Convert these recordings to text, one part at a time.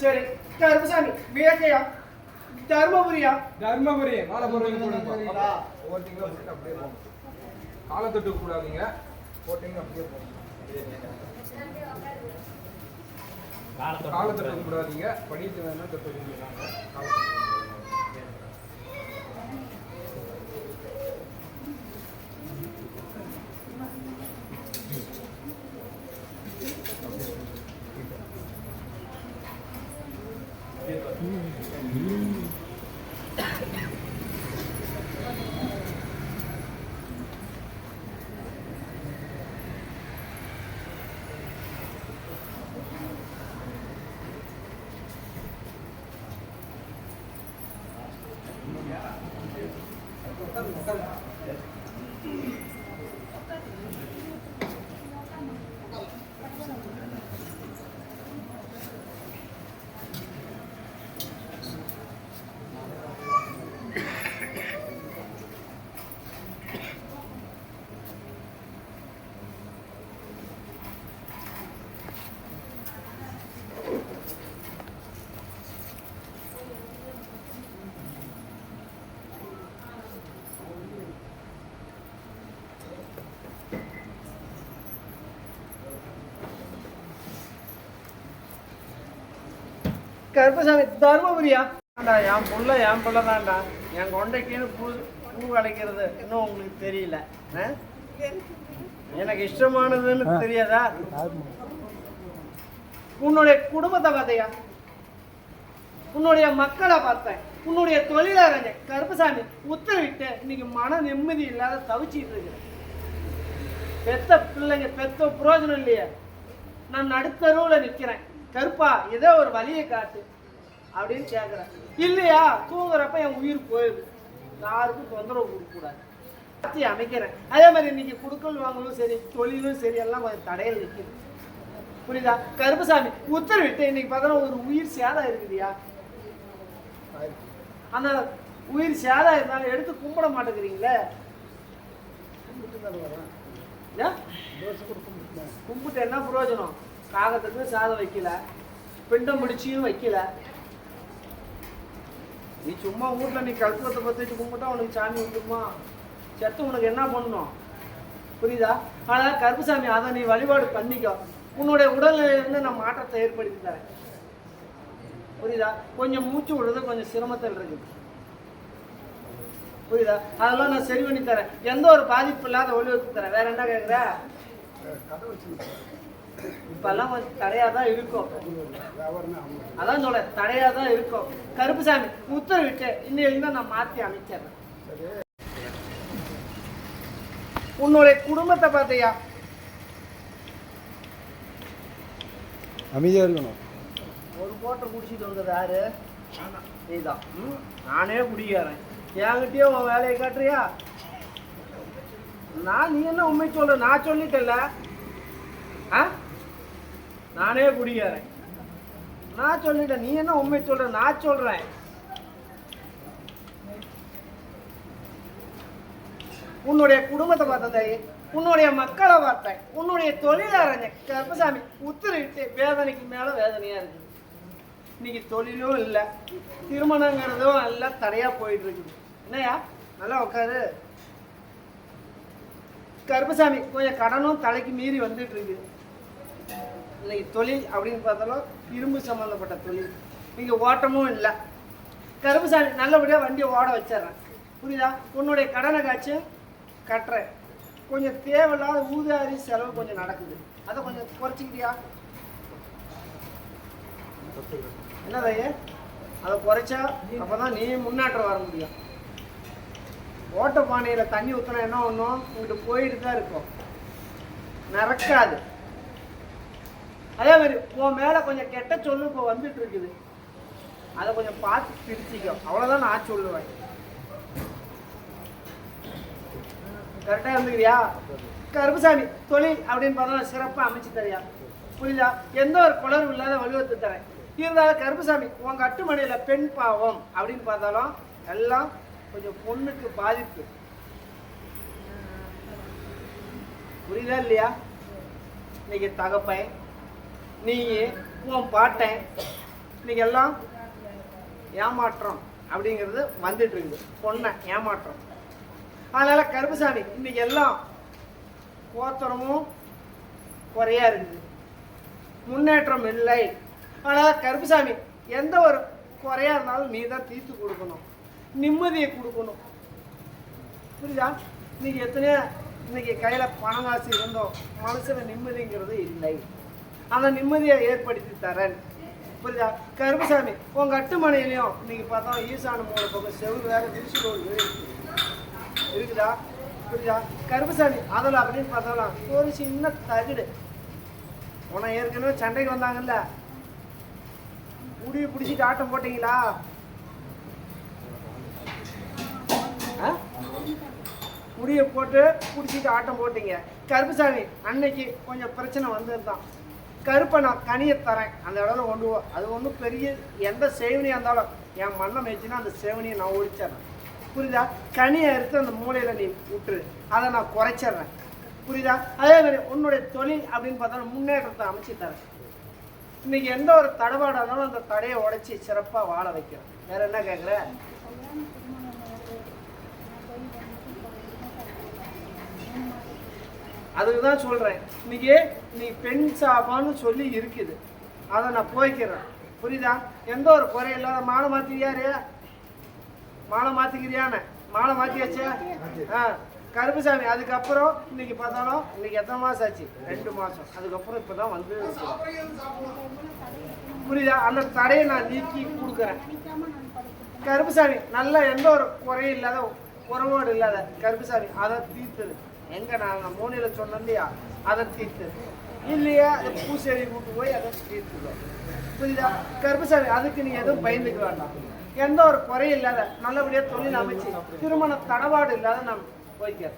சரி கருப்புசாமி விவேக்கையா தர்மபுரியா? தர்மபுரி. மாலை போடுறீங்க போடுங்க. ஓட்டிங்க அப்படியே போங்க. காலை தொட்டு கூடாதீங்க. போட்டிங்க அப்படியே போங்க. காலை தொட்டு கூடாதீங்க. படிட்டு வேணா தொட்டுங்க. கருப்பசாமி தர்மபுரியா? என் புள்ள தான்டா. என் கொண்டைக்குன்னு பூ வளைக்கிறது இன்னும் உங்களுக்கு தெரியல. எனக்கு இஷ்டமானதுன்னு தெரியாதா? உன்னுடைய குடும்பத்தை பார்த்தையா, உன்னுடைய மக்களை பார்த்தேன், உன்னுடைய தொழிலாளங்க கருப்பசாமி உத்தரவிட்டு இன்னைக்கு மன நிம்மதி இல்லாத தவிச்சிட்டு இருக்கிறேன். பெத்த பிள்ளைங்க பெத்த புரோஜனம் இல்லையா? நான் நடுத்தருவில் நிற்கிறேன். கருப்பா ஏதோ ஒரு வழியை காட்டு அப்படின்னு கேட்குறேன். இல்லையா தூங்குறப்ப என் உயிர் போயிடுது. யாருக்கும் தொந்தரவு கொடுக்கக்கூடாது ஆட்சி அமைக்கிறேன். அதே மாதிரி இன்னைக்கு குடுக்கல் வாங்கலும் சரி தொழிலும் சரி எல்லாம் கொஞ்சம் தடையில் நிற்குது. புரியுதா? கருப்பசாமி உத்தரவிட்டு இன்னைக்கு பார்த்தா ஒரு உயிர் சேதம் இருக்குதுயா. அந்த உயிர் சேதம் இருந்தாலும் எடுத்து கும்பிட மாட்டேங்கிறீங்களே. கும்பிட்டு என்ன பிரயோஜனம்? காகத்துக்கு சாதம் வைக்கல, பிண்டம் முடிச்சியும் வைக்கல. நீ சும்மா வீட்டில் நீ கற்பூரத்தை பற்றிட்டு கும்பிட்டா உனக்கு சாமி வந்துருமா? செத்து உனக்கு என்ன பண்ணணும்? புரியுதா? ஆனால் கருப்பசாமி அதை நீ வழிபாடு பண்ணிக்கோ. உன்னுடைய உடல்நிலையிலிருந்து நான் மாற்றத்தை ஏற்படுத்தி தரேன். புரியுதா? கொஞ்சம் மூச்சு விடுறது கொஞ்சம் சிரமத்தில் இருக்குது. புரியுதா? அதெல்லாம் நான் சரி பண்ணி தரேன். எந்த ஒரு பாதிப்பு இல்லாத ஒளி வச்சு தரேன். வேற என்ன கேட்குற? இப்பெல்லாம் கொஞ்சம் தடையா தான் இருக்கும். அதான் சொல்ல தடையா தான் இருக்கும். கருப்பசாமி உத்தரவிட்டு இன்னையில நான் மாற்றி அமைச்சிடுறேன். உன்னுடைய குடும்பத்தை பார்த்தியா? அமைதியா இருக்கணும். ஒரு போட்டை குடிச்சிட்டு வந்தது யாரு? நீதான். நானே குடிக்கிறேன். என்கிட்டயே உன் வேலையை காட்டுறியா? நீ என்ன உண்மை சொல்ற? நான் சொல்லிட்டேன்ல. நானே குடிக்கிறேன். நான் சொல்லிட்டேன். நீ என்ன உண்மை சொல்ற? நான் சொல்றேன். உன்னுடைய குடும்பத்தை பார்த்தேன், உன்னுடைய மக்களை பார்த்தேன், உன்னுடைய தொழிலாளங்க கருப்பசாமி உத்தரவிட்டு வேதனைக்கு மேல வேதனையா இருக்கு. இன்னைக்கு தொழிலும் இல்லை, திருமணங்கிறதும் எல்லாம் தடையா போயிட்டு இருக்குது. என்னையா நல்லா உட்காரு. கருப்பசாமி கொஞ்சம் கடனும் தலைக்கு மீறி வந்துட்டு இருக்கு. இன்னைக்கு தொழில் அப்படின்னு பார்த்தாலும் இரும்பு சம்மந்தப்பட்ட தொழில். இங்கே ஓட்டமும் இல்லை. கருப்பசாமி நல்லபடியாக வண்டியை ஓட வச்சிட்றேன். புரியுதா? உன்னுடைய கடனை காய்ச்சி கட்டுறேன். கொஞ்சம் தேவையில்லாத ஊதாரி செலவு கொஞ்சம் நடக்குது. அதை கொஞ்சம் குறைச்சிக்கிட்டியா? என்னதையே அதை குறைச்சா அப்போ தான் நீ முன்னேற்றம் வர முடியும். ஓட்ட பானையில் தண்ணி ஊற்றினா என்ன ஒன்றும் உங்கள்கிட்ட போயிட்டு தான் இருக்கும், நடக்காது. அதே மாதிரி உன் மேலே கொஞ்சம் கெட்ட சொல்லு இப்போ வந்துட்டு இருக்குது. அதை கொஞ்சம் பார்த்து பிரிச்சிக்கோ. அவ்வளோதான் நான் சொல்லுவேன். கரெக்டாக இருந்துக்கிறியா? கருப்பசாமி தொழில் அப்படின்னு பார்த்தா சிறப்பாக அமைச்சு தரியா? புரியுதா? எந்த ஒரு குளரும் இல்லாத வலுவத்து தரேன். இருந்தாலும் கருப்பசாமி உங்க கட்டுமனையில் பெண் பாவம் அப்படின்னு பார்த்தாலும் எல்லாம் கொஞ்சம் பொண்ணுக்கு பாதிப்பு. புரியுதா இல்லையா? இன்னைக்கு தகப்பன், நீ, உன் பாட்டன் இன்னைக்கு எல்லாம் ஏமாற்றம் அப்படிங்கிறது வந்துட்டு இருக்குது. பொண்ணை ஏமாற்றம். அதனால கருப்புசாமி இன்னைக்கு எல்லாம் கோத்திரமும் குறையா இருக்குது, முன்னேற்றம் இல்லை. அதனால கருப்புசாமி எந்த ஒரு குறையா இருந்தாலும் நீ தான் தீர்த்து கொடுக்கணும், நிம்மதியை கொடுக்கணும். புரியுதா? இன்னைக்கு எத்தனையோ இன்னைக்கு கையில பணம் காசு இருந்தோம், மனசுல நிம்மதிங்கிறது இல்லை. அந்த நிம்மதியை ஏற்படுத்தி தரேன். புரியுதா? கருப்புசாமி உங்க அட்டுமனையிலையும் இன்னைக்கு பார்த்தா ஈசான மூல பக்கம் செவ்வறு வேற திருச்சிரோடு இருக்குதா? புரியுதா? கருப்புசாமி அதில் அப்படின்னு பார்த்தாலும் ஒரு சின்ன தகுடு. உன ஏற்கனவே சண்டைக்கு வந்தாங்கல்ல, முடிவு பிடிச்சிட்டு ஆட்டம் போட்டீங்களா? முடியை போட்டு பிடிச்சிட்டு ஆட்டம் போட்டீங்க. கருப்புசாமி அன்னைக்கு கொஞ்சம் பிரச்சனை வந்திருந்தான். கருப்பை நான் கனியை தரேன், அந்த இடத்துல கொண்டு போ. அது ஒன்றும் பெரிய எந்த சேவனியாக இருந்தாலும் என் மண்ணை மேய்ச்சின்னா அந்த சேவனியை நான் ஒழிச்சிட்றேன். புரியுதா? கனியை எடுத்து அந்த மூலையில் நீ விட்டுரு, அதை நான் குறைச்சிட்றேன். புரியுதா? அதே மாதிரி உன்னுடைய தொழில் அப்படின்னு பார்த்தா முன்னேற்றத்தை அமைச்சு தரேன். இன்னைக்கு எந்த ஒரு தடபாடாக இருந்தாலும் அந்த தடையை உடைச்சி சிறப்பாக வாழ வைக்கிறேன். வேற என்ன கேட்குற? அதுக்கு தான் சொல்கிறேன். இன்னைக்கு நீ பெண் சாபான்னு சொல்லி இருக்குது, அதை நான் போய்க்கிறேன். புரியுதா? எந்த ஒரு குறை இல்லாத மாலை மாற்றிக்கிறியாரு? மாலை மாற்றிக்கிறியானே? மாலை மாற்றியாச்சே. கருப்புசாமி அதுக்கப்புறம் இன்னைக்கு பார்த்தாலும் இன்னைக்கு எத்தனை மாதம் ஆச்சு? 2 மாதம். அதுக்கப்புறம் இப்போ தான் வந்து புரியுதா? அந்த தடையை நான் நீக்கி கொடுக்குறேன். கருப்புசாமி நல்ல எந்த ஒரு குறையும் இல்லாத உறவோடு இல்லாத கருப்புசாமி அதை தீர்த்துது. எங்க நான் மூணையில் சொன்னேன் இல்லையா, அதை தீர்த்து இல்லையா, அதை பூசேரி கூட்டு போய் அதை தீர்த்துடும். புரியுதா? கருப்புசாமி அதுக்கு நீ எதுவும் பயந்துக்க வேண்டாம். எந்த ஒரு குறையும் இல்லாத நல்லபடியாக தொழில் அமைச்சு திருமண தடபாடு இல்லாத நான் போய்க்கிறேன்.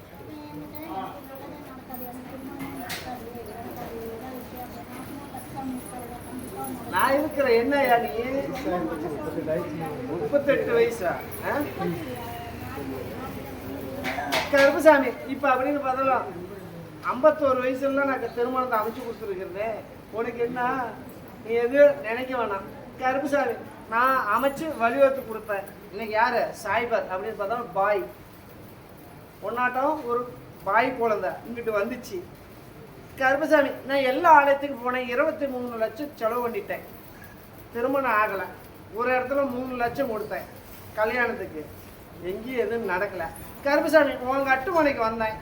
நான் இருக்கிற என்னையா நீ 38 வயசா? கருப்புசாமி இப்ப அப்படின்னு பார்த்தாலும் 51 வயசுல நான் திருமணத்தை அமைச்சு கொடுத்துருக்கிறேன். உனக்கு என்ன, நீ எதுவும் நினைக்க வேணாம். கருப்புசாமி நான் அமைச்சு வழிவகுத்து கொடுப்பேன். இன்னைக்கு யாரு? சாய்பர் அப்படின்னு பார்த்தாலும் பாய் ஒன்னாட்டம் ஒரு பாய் குழந்தை இங்கிட்டு வந்துச்சு. கருப்புசாமி நான் எல்லா ஆலயத்துக்கும் போனேன், 23 லட்சம் செலவு பண்ணிட்டேன். திருமணம் ஆகலை. ஒரு இடத்துல 3 லட்சம் கொடுத்தேன் கல்யாணத்துக்கு, எங்கேயும் எதுவும் நடக்கலை. கருப்புசாமி உங்க அட்டுமனைக்கு வந்தேன்,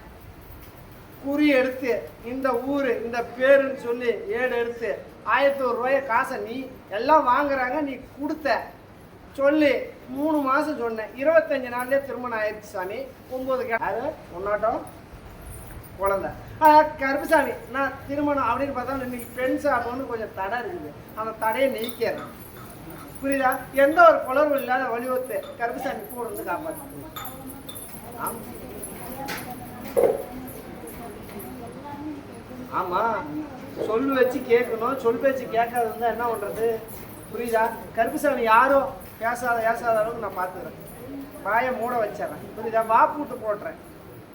குறி எடுத்து இந்த ஊர் இந்த பேருன்னு சொல்லி ஏடு எடுத்து 1001 ரூபாய காசை நீ எல்லாம் வாங்குறாங்க நீ கொடுத்த சொல்லி 3 மாதம் சொன்னேன். 25 நாள்லேயே திருமணம் ஆயிடுச்சு சாமி. 9 அது ஒன்னாட்டம் குழந்தை. கருப்புசாமி நான் திருமணம் அப்படின்னு பார்த்தா இன்னைக்கு பெண் சாப்பிடணும்னு கொஞ்சம் தடை இருக்குது, அந்த தடையை நீக்கிறேன். புரியுதா? எந்த ஒரு குளர்வு இல்லாத வழிவகுத்து கருப்புசாமி கூட இருந்து காப்பாற்று. ஆமா, சொல் வச்சு கேட்கணும், சொல் பேச்சு கேட்காது இருந்தா என்ன பண்றது? புரியுதா? கருப்புசாமி யாரும் பேசாத அளவுக்கு நான் பார்த்துக்கிறேன், வாயை மூட வச்சிடறேன். புரியுதா? வாப்பூட்டு போட்டுறேன்.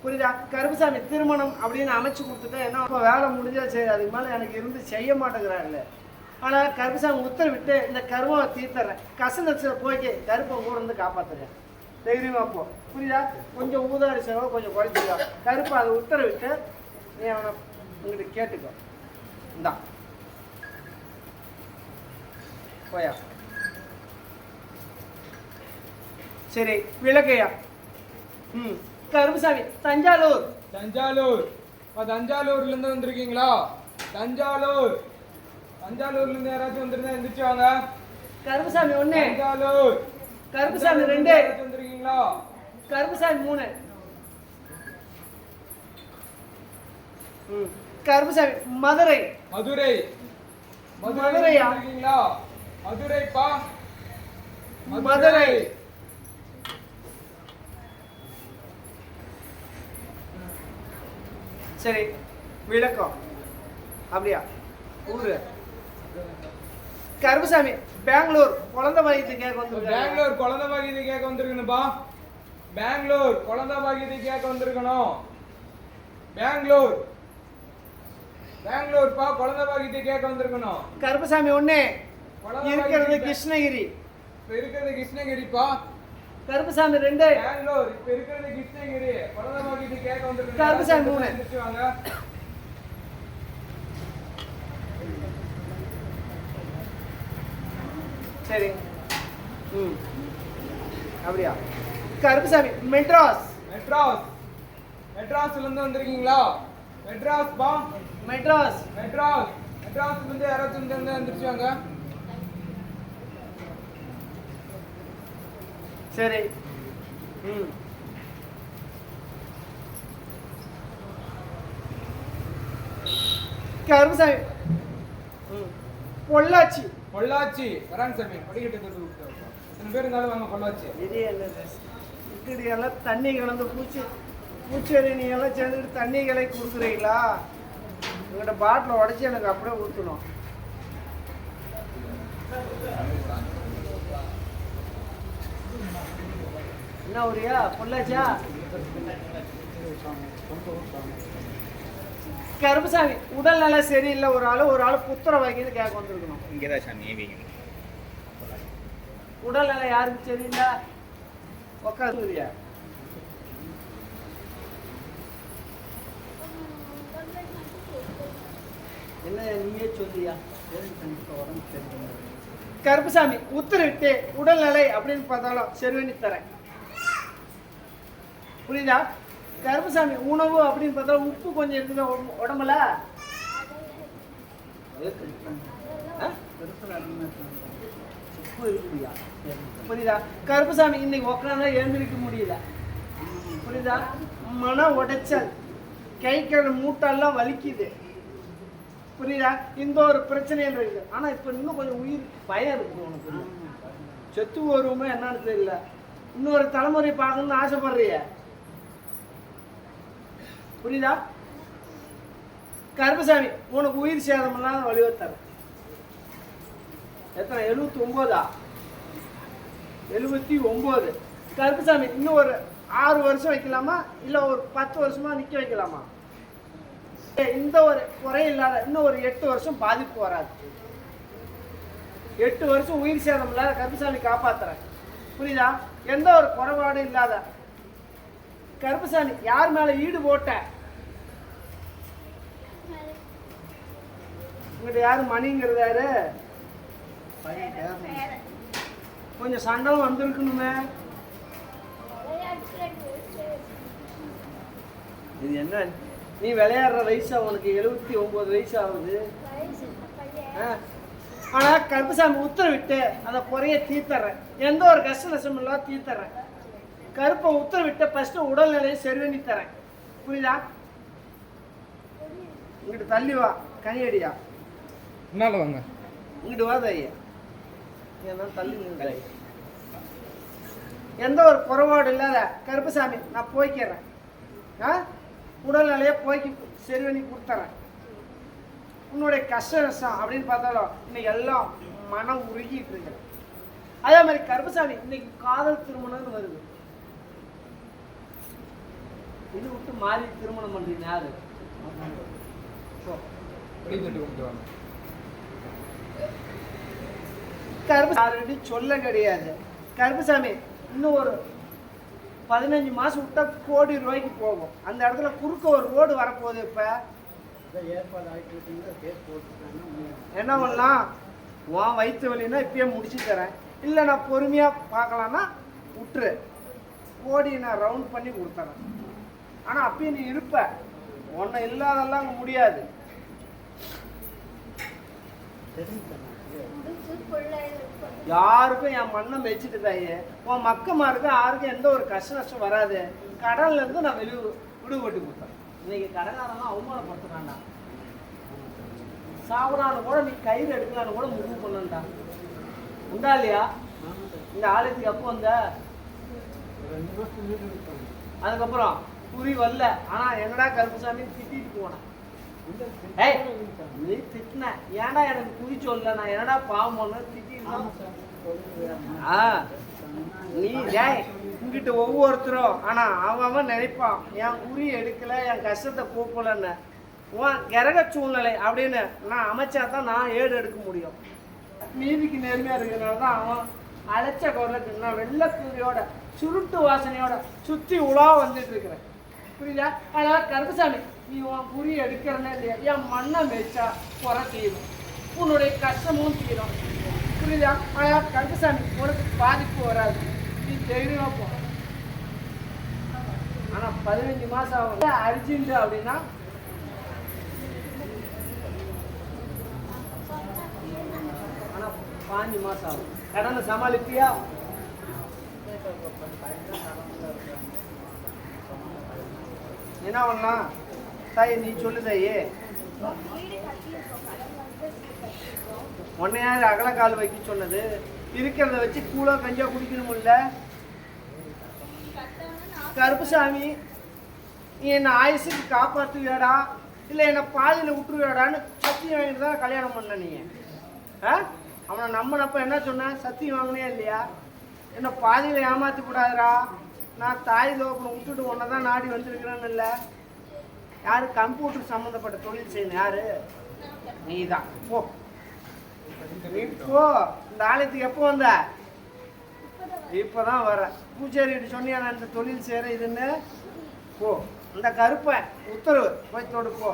புரியுதா? கருப்புசாமி திருமணம் அப்படின்னு அமைச்சு கொடுத்துட்டா என்ன, இப்போ வேலை முடிஞ்சா சரி, அதுக்கு மேலே எனக்கு இருந்து செய்ய மாட்டேங்கிறாங்கல்ல. ஆனால் கருப்புசாமி உத்தரவிட்டு இந்த கருவை தீர்த்துறேன். கசனத்துல போய்க்கு கருப்பை கூட இருந்து காப்பாற்றுறேன். தைரியமா போ. புரியுதா? கொஞ்சம் ஊதாரி செலவு கொஞ்சம் குறைச்சிக்கோ. கருப்பை அதை உத்தரவிட்டு நீ அவனை உங்ககிட்ட கேட்டுக்கோ. இந்தா போயா. சரி விளக்கையா. கருப்புசாமி தஞ்சாவூர். தஞ்சாவூர்ல இருந்து வந்திருக்கீங்களா? தஞ்சாவூர்ல இருந்து யாராச்சும் வந்திருந்தா எந்திரிச்சு வாங்க. கருப்புசாமி 1, தஞ்சாவூர். கருப்புசாமி 2, வந்திருக்கீங்களா? கருப்புசாமி 3, கருப்புசாமி மதுரை. மதுரையா? இருக்கீங்களா? மதுரைப்பா, மதுரை. சரி விளக்கம் அப்படியா? ஊரு கருப்புசாமி பெங்களூர் குழந்தை பாக்கியத்தை கேட்க வந்து. பெங்களூர் குழந்தை பாக்கியத்தை கேட்க வந்திருக்கணும்பா. பெங்களூர் குழந்தை பாக்கியத்தை கேட்க வந்திருக்கணும். பெங்களூர்ப்பா குழந்தை பாக்கியத்தை கேட்க வந்திருக்கணும். கருப்புசாமி 1, இருக்கிறது கிருஷ்ணகிரி. இப்ப இருக்கிறது கிருஷ்ணகிரிப்பா. கருப்புசாமி 2. பெங்களூர். இப்ப இருக்கிறது கிருஷ்ணகிரி. பலதமாக்கிட்டு கேட்க வந்திருக்கீங்க. கருப்புசாமி 3. எந்திரிச்சு வாங்க. சரி. அப்படியா? கருப்புசாமி மெட்ராஸ். மெட்ராஸ். மெட்ராஸ்ல இருந்து வந்திருக்கீங்களா? மெட்ராஸ் பா. மெட்ராஸ். மெட்ராஸ். மெட்ராஸ்ல இருந்து யாராச்சும் வந்து எந்திரிச்சு வாங்க. சரி. கருப்புசாமி பொள்ளாச்சி. பொள்ளாச்சி. வராங்க சாமி. படிக்கட்டு தொட்டு விட்டுருக்கோம். எத்தனை பேர் இருந்தாலும் வாங்க பொள்ளாச்சி. இது என்னது? இப்படி எல்லாம் தண்ணி கலந்து பூச்செடி நீ எல்லாம் சேர்ந்துக்கிட்டு தண்ணி கலக்கி கொடுக்குறீங்களா? உங்கள்கிட்ட பாட்டில் உடச்சி எனக்கு அப்படியே ஊற்றணும். என்ன ஊரியா? பொள்ளாச்சியா? கருப்புசாமி உடல்நல சரியில்லை. ஒரு ஆள் புத்திர வைக்கிறது கேட்க வந்திருக்கணும். இங்கேதான் சாமி. உடல்நல யாருக்கு சரியில்லை? உட்காந்துரியா? என்ன நீயே சொல்லியா? கருப்புசாமி உத்தரவிட்டு உடல்நிலை அப்படின்னு பார்த்தாலும் சரி பண்ணி தரேன். புரியுதா? கருப்புசாமி உணவு அப்படின்னு பார்த்தாலும் உப்பு கொஞ்சம் இருக்குதா உடம்புல? உப்பு இருக்குதுயா. புரியுதா? கருப்புசாமி இன்னைக்கு உட்காந்தா எழுந்திருக்க முடியல. புரியுதா? மன உடைச்சல், கை கழு மூட்டெல்லாம் வலிக்குது. புரியுதா? இந்த ஒரு பிரச்சனையில் இருக்கு. ஆனா இப்ப இன்னும் கொஞ்சம் உயிர் பயம் இருக்கு உனக்கு. செத்து வருவோமே என்னன்னு தெரியல. இன்னொரு தலைமுறை பார்க்கணும்னு ஆசைப்படுறிய. புரியுதா? கருப்புசாமி உனக்கு உயிர் சேதம் இல்லாத வழிவத்தார். எத்தனை? 79. 79. கருப்புசாமி இன்னும் ஒரு 6 வருஷம் வைக்கலாமா இல்ல ஒரு 10 வருஷமா நிக்க வைக்கலாமா? இந்த ஒரு குறை இல்லாத இன்னும் ஒரு 8 வருஷம் பாதிப்பு வராது. 8 வருஷம் உயிர் சேதம் இல்லாத கருப்புசாமி காப்பாத்துறேன். புரியுதா? எந்த ஒரு குறைபாடும் இல்லாத கருப்புசாமி யார் மேல ஈடு போட்ட? உங்கள்கிட்ட யாரு மணிங்கிறது யாரு? கொஞ்சம் சண்டம் வந்திருக்கணுமே. இது என்ன? நீ விளையாடுற வயசா? உனக்கு 79 வயசு ஆகுது. ஆனா கருப்புசாமி உத்தரவிட்டு அந்த குறைய தீர்த்தர்றேன். எந்த ஒரு கஷ்ட நஷ்டம் இல்லாத தீர்த்தர்றேன். கருப்பை உத்தரவிட்டு ஃபர்ஸ்ட் உடல்நிலையை சரி பண்ணி தரேன். புரியுதா? இங்கிட்டு தள்ளி வா. கனியடியா என்னால வாங்க. இங்கிட்டு வா தையா. ஏன்னா தள்ளி நின்று எந்த ஒரு குறைபாடு இல்லாத கருப்புசாமி நான் போய்க்கிறேன். உடல்நிலையை போய்க்கு சரி பண்ணி கொடுத்துறேன். உன்னுடைய கஷ்ட நஷ்டம் அப்படின்னு பார்த்தாலும் இன்னைக்கு எல்லாம் மனம் உருகிட்டு இருக்கு. அதே மாதிரி கருப்புசாமி இன்னைக்கு காதல் திருமணம்னு வருது. இது விட்டு மாறி திருமணம் பண்றீங்க யாரு? கருப்புசாமி சொல்ல கிடையாது. கருப்புசாமி இன்னும் ஒரு 15 மாசம் விட்டா கோடி ரூபாய்க்கு போகும். அந்த இடத்துல குறுக்க ஒரு ரோடு வரப்போகுது. இப்ப என்ன பண்ணலாம்? உன் வயிற்று வலின்னா இப்பயே முடிச்சு தரேன். இல்லை நான் பொறுமையா பார்க்கலான்னா விட்டுரு. கோடி நான் ரவுண்ட் பண்ணி கொடுத்துறேன். ஆனா அப்பயும் நீ இருப்ப. உன்னை இல்லாதெல்லாம் அங்க முடியாது. யாருக்கும் என் மண்ணை மெச்சிட்டு தாயே. உன் மக்கமாருக்கு யாருக்கும் எந்த ஒரு கஷ்ட நஷ்டம் வராது. கடல்ல இருந்து நான் விடுபட்டு கொடுத்தேன். இன்னைக்கு கடனாரெல்லாம் அவமானப்படுத்துறான்டா. சாப்பிடான்னு கூட நீ கயிறு எடுக்கலான்னு கூட முடிவு பண்ணா. உண்டா இல்லையா? இந்த ஆலயத்துக்கு எப்போ வந்த? அதுக்கப்புறம் குறி வரல. ஆனா என்னடா கருப்புசாமி திட்டிட்டு போனேன். நீ திட்டின ஏன்டா எனக்கு குறி சொல்ல? நான் என்னடா பாவம் பண்ண திட்டிட்டு. நீ இங்கிட்ட ஒவ்வொருத்தரும் ஆனா அவன் நினைப்பான் என் குறி எடுக்கல, என் கஷ்டத்தை போக்கலன்னு. உன் கிரக சூழ்நிலை அப்படின்னு நான் அமைச்சா தான் நான் ஏடு எடுக்க முடியும். நீதிக்கு நேர்மையாக இருக்கிறனால தான் அவன் அழைச்ச குரலுக்கு நான் வெள்ளக்கூரியோட சுருட்டு வாசனையோட சுற்றி உலா வந்துட்டு இருக்கிறேன். புரியுதா? அதனால் கருப்பசாமி, நீ உன் குறி எடுக்கிறனே இல்லையா, என் மண்ணை மேய்ச்சா குறை தீரும், உன்னுடைய கஷ்டமும் தீரும். புரியுதா? அதனால் கருப்பசாமி, உனக்கு பாதிப்பு வராது, நீ தைரியமாக போ. ஆனால் 15 மாதம் ஆகும். அர்ஜென்ட் அப்படின்னா ஆனால் 5 மாதம் ஆகும். கடனை சமாளிப்பியா? என்ன பண்ணலாம் தாயே, நீ சொல்லு தாயே. உன்னை யார் அகலக்கால் வைக்க சொன்னது? இருக்கிறத வச்சு கூழா கஞ்சா குடிக்கணும்ல. கருப்புசாமி, நீ என்னை ஆயுசுக்கு காப்பாற்றுவியாடா இல்லை என்னை பாதியில் விட்டுருவியாடான்னு சத்தியம் வாங்கிட்டு தான் கல்யாணம் பண்ண. நீ அவனை நம்பினப்ப என்ன சொன்ன? சத்தியம் வாங்கினே இல்லையா? என்னை பாதியில் ஏமாற்றி கூடாதுடா, நான் தாய் தோப்பனை விட்டுட்டு ஒன்றை தான் நாடி வந்திருக்கிறேன்னு இல்லை. யார் கம்ப்யூட்டர் சம்மந்தப்பட்ட தொழில் செய்யணும்? யாரு? நீ தான். போ நீ போ. இந்த ஆலயத்துக்கு எப்போ வந்த? இப்போதான் வர. பூஜாரிகிட்ட சொன்னியா நான் இந்த தொழில் செய்கிறேன் இதுன்னு? போ. இந்த கருப்பை உத்தரவு போய் தொடு போ.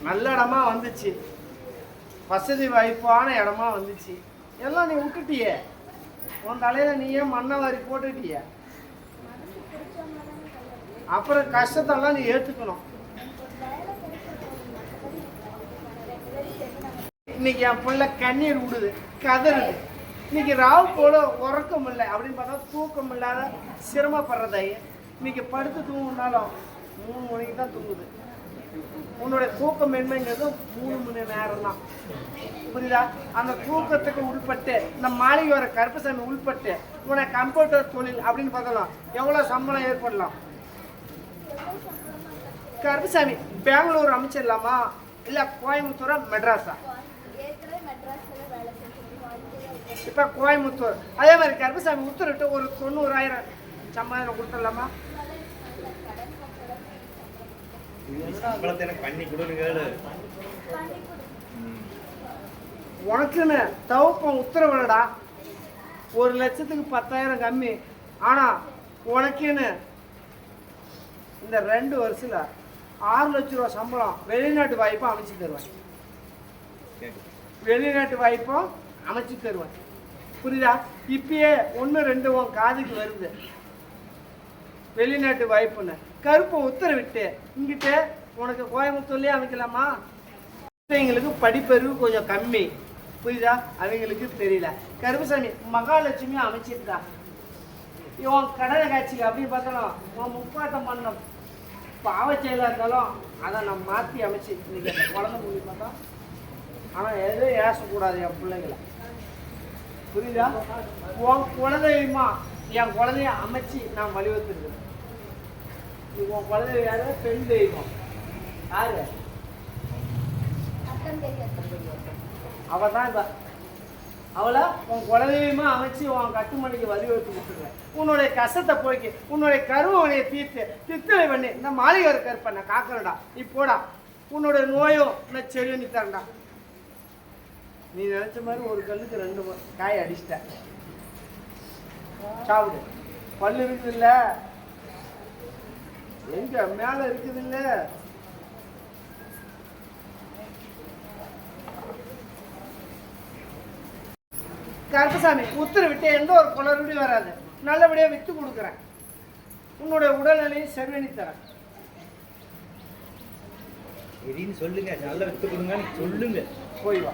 நல்ல இடமா வந்துச்சு, வசதி வாய்ப்பான இடமா வந்துச்சு, எல்லாம் நீ விட்டுட்டியே. உன் தலையில நீயே மண்ணை வாரி போட்டுட்டிய. அப்புறம் கஷ்டத்தெல்லாம் நீ ஏற்றுக்கணும். இன்னைக்கு என் பிள்ளை கண்ணீர் விடுது, கதறுது. இன்னைக்கு ராவு போல உறக்கம் இல்லை அப்படின்னு பார்த்தா தூக்கம் இல்லாத சிரமப்படுறதாயே. இன்னைக்கு படுத்து தூங்கினாலும் 3 மணிக்கு தான் தூங்குது. உன்னுடைய தூக்கம் மென்மைங்கிறது 3 மணி நேரம் தான். புரியுதா? அந்த தூக்கத்துக்கு உள்பட்டு இந்த மாளிகை வர கருப்பசாமி உள்பட்டு உன்னை கம்ப்யூட்டர் தொழில் அப்படின்னு பார்க்கலாம், எவ்வளோ சம்பளம் ஏற்படலாம்? கருப்பசாமி, பெங்களூர் அமைச்சிடலாமா இல்லை கோயம்புத்தூரா மெட்ராஸா? இப்போ கோயம்புத்தூர். அதே மாதிரி கருப்பசாமி உத்தரவிட்டு ஒரு 90,000 சம்பளம் கொடுத்துடலாமா? உனக்குன்னு தவப்பம் உத்தரவுடா. 1,00,000க்கு 10,000 கம்மி. ஆனால் உனக்குன்னு இந்த 2 வருஷத்தில் 6 லட்ச ரூபா சம்பளம் வெளிநாட்டு வாய்ப்பும் அமைச்சு தருவேன். வெளிநாட்டு வாய்ப்பும் அமைச்சு தருவேன். புரியுதா? இப்பயே 1 2 உன் காதுக்கு வருது வெளிநாட்டு வாய்ப்புன்னு. கருப்பை உத்தரவிட்டு இங்கிட்ட உனக்கு கோயம்புத்தூர்லேயே அமைக்கலாமா? எங்களுக்கு படிப்பறிவு கொஞ்சம் கம்மி. புரியுதா? அவங்களுக்கு தெரியல. கருப்பசாமி, மகாலட்சுமி அமைச்சிருக்கா. இவன் கடலை காட்சி அப்படின்னு பார்த்தாலும் உன் முப்பாட்டம் பண்ண பாவச்செயலாக இருந்தாலும் அதை நான் மாற்றி அமைச்சு இன்னைக்கு அந்த குழந்தை மூலி பார்த்தா. ஆனால் எதுவும் ஏசக்கூடாது என் பிள்ளைங்களை. புரியுதா? உன் குலதெய்வமா என் குழந்தைய அமைச்சு நான் வழிவகுத்துருக்கேன். உன் குலதெய்வம் யாரு? பெண் தெய்வம். யாரு? அவ தான் இப்ப. அவளை உன் குலதெய்வமா அமைச்சு உன் கட்டுமணிக்கு வழிவகுத்து கொடுத்துருவேன். உன்னுடைய கஷ்டத்தை போய்க்கு, உன்னுடைய கருவனையை தீர்த்து தித்தலை பண்ணி இந்த மாளிகை கருப்பை நான் காக்கிறடா. நீ போடா. உன்னுடைய நோயும் நான் செடி பண்ணி தரேன்டா. நீ நினைச்ச மாதிரி ஒரு கல்லுக்கு 2 காய் அடிச்சிட்ட. சாப்பிடு. பல்லு இருக்குது இல்ல? எங்க மேல இருக்குது இல்ல? கருப்பசாமி உத்தரவிட்டு எந்த ஒரு குளறுபடியும் வராது. நல்லபடியா வித்து கொடுக்குறேன். உன்னுடைய உடல்நிலையை சரி பண்ணி தரேன். சொல்லுங்க, நல்லா வித்து கொடுங்க சொல்லுங்க. போய் வா.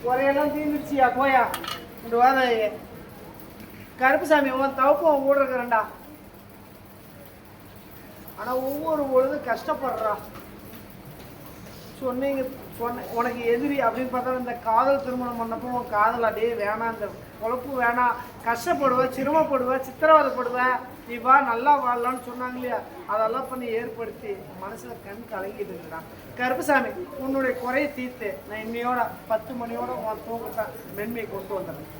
குறையெல்லாம் தீர்ந்துருச்சியா? போயா இந்த வாத. கருப்பசாமி, உன் தவப்பம் ஓடுறா. ஆனா ஒவ்வொரு பொழுதும் கஷ்டப்படுறா. சொன்னீங்க உனக்கு எதிரி அப்படின்னு பார்த்தா இந்த காதல் திருமணம் பண்ணப்போ உன் காதல் அப்படியே வேணாம், இந்த பொழப்பு வேணாம், கஷ்டப்படுவேன், சிரமப்படுவேன், சித்திரவதைப்படுவேன், நீ வா நல்லா வாழலான்னு சொன்னாங்க இல்லையா? அதெல்லாம் பண்ணி ஏற்படுத்தி மனசுல கண் கலங்கிட்டு இருக்கிறான். கருப்பசாமி, உன்னுடைய குறையை தீர்த்து நான் இன்னையோட 10 மணியோட உன் தூக்கத்தை மென்மையை கொண்டு வந்துடுறேன்.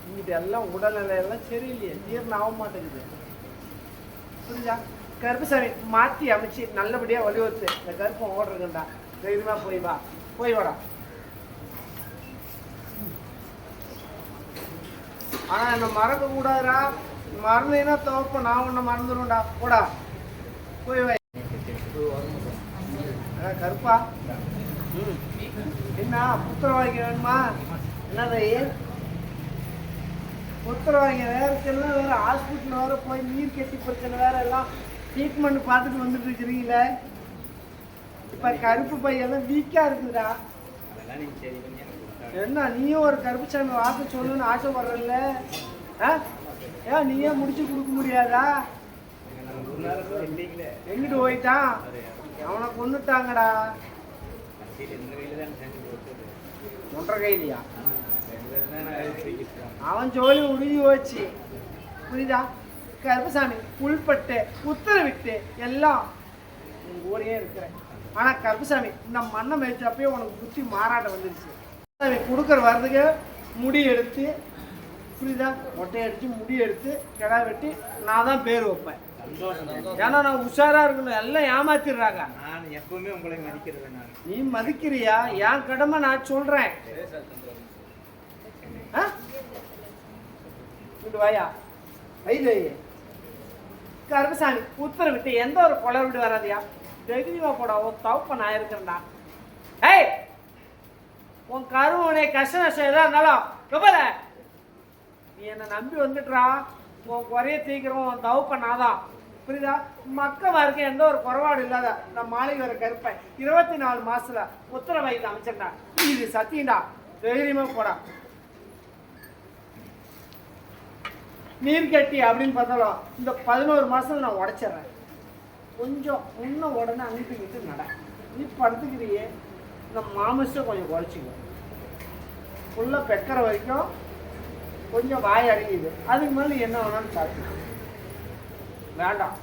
இங்கிட்ட எல்லாம் உடல்நிலையெல்லாம் சரியில்லையே, ஜீரணம் ஆக மாட்டேங்குது. புரியுதா? கருப்புசாமி மாற்றி அமைச்சு நல்லபடியாக வலியுறுத்து. இந்த கருப்பம் ஓடுறதுண்டா, தைரியமா போய் வா, போய் வாடா. ஆனா என்ன மறக்க கூடாதுடா, மறந்தீங்கன்னா தோப்ப நான் உன்னை மறந்துடும்டா. போடா போய் வை. கருப்பா என்ன புத்திரவாக்கி வேணுமா? என்னதை புத்திரவாங்க வேறக்கெல்லாம் வேற ஹாஸ்பிட்டல் வேற போய் நீர் கட்டி பிரச்சனை வேற எல்லாம் ட்ரீட்மெண்ட் பார்த்துட்டு வந்துட்டு இருக்கிறீங்களே. இப்ப கருப்பு பையெல்லாம் வீக்கா இருக்குதுடா. என்ன நீயும் ஒரு கருப்புச்சாமி வாக்கு சொல்லணும்னு ஆசைப்படுறல? ஏன் நீயே முடிச்சு கொடுக்க முடியாதா? எங்கிட்டு போயிட்டான்? அவனை கொண்டுட்டாங்கடா. 1.5 கையிலையா? அவன் ஜோலி முடிஞ்சு போச்சு, புரியுதா? கருப்பசாமி உள்பட்டு உத்தரவிட்டு எல்லாம் உங்க ஊரையே இருக்கிறேன். ஆனா கருப்பசாமி இந்த மண்ணை மேய்ச்சப்பயே உனக்கு புத்தி மாறாட்டம் வந்துருச்சு. கொடுக்குற வர்றதுக்கு முடி எடுத்து, புரியுதா, மொட்டை அடிச்சு முடி எடுத்து கிடா வெட்டி நான் தான் பேர் வைப்பேன். ஏன்னா நான் உஷாரா இருக்கணும். எல்லாம் ஏமாத்திடுறாங்க. நான் எப்பவுமே உங்களை மதிக்கிறது. நீ மதிக்கிறியா? என் கடமை நான் சொல்றேன். வாயா வைது கருப்பசாமி உத்தரவிட்டு எந்த ஒரு கொலை விட்டு வராதியா. தெளிவா போடா, உன் தவப்ப நான் இருக்கிறேன்டா. ஏய் உன் கருவனை கஷ்ட நஷ்டம் எதா இருந்தாலும் ரொம்ப நீ என்னை நம்பி வந்துட்டுறா. உன் குறைய தீக்கிறோம், உன் தவப்ப நான் தான், புரியுதா? மக்கமா இருக்க எந்த ஒரு குறைபாடு இல்லாத நான் மாளிகை வர கருப்பேன் 24 மாசத்துல உத்தர வைத்து அமைச்சிருந்தா. இது சத்தியண்டா, தைரியமா போடா. நீர் கட்டி அப்படின்னு பார்த்தாலும் இந்த 11 மாசத்துல நான் உடைச்சிட்றேன். கொஞ்சம் இன்னும் உடனே அனுப்பிக்கிட்டு நட. நீ படுத்துக்கிறியே, இந்த மாமிசம் கொஞ்சம் குறைச்சிக்கோ. ஃபுல்லாக பெக்கிற வரைக்கும் கொஞ்சம் வாய் அடங்கிது. அதுக்கு மேலே என்ன வேணாலும் சாப்பிடு. வேண்டாம்.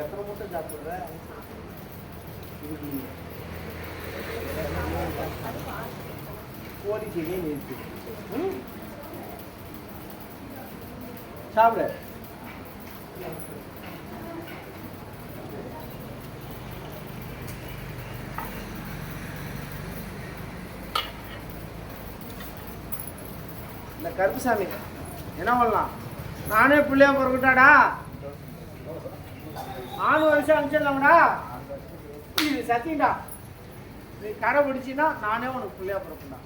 எத்தனை மூட்டை சாப்பிடுற? கோழி செடியே நிறுத்து. சாப்பிடு. இந்த கருப்புசாமி என்ன பண்ணலாம்? நானே பிள்ளையா பிறகுட்டாடா, 4 வருஷம் அனுப்பிச்சிடலாம்டா. இது சத்தியண்டா. நீ கடை பிடிச்சின்னா நானே உனக்கு பிள்ளையா பிறப்புண்டா.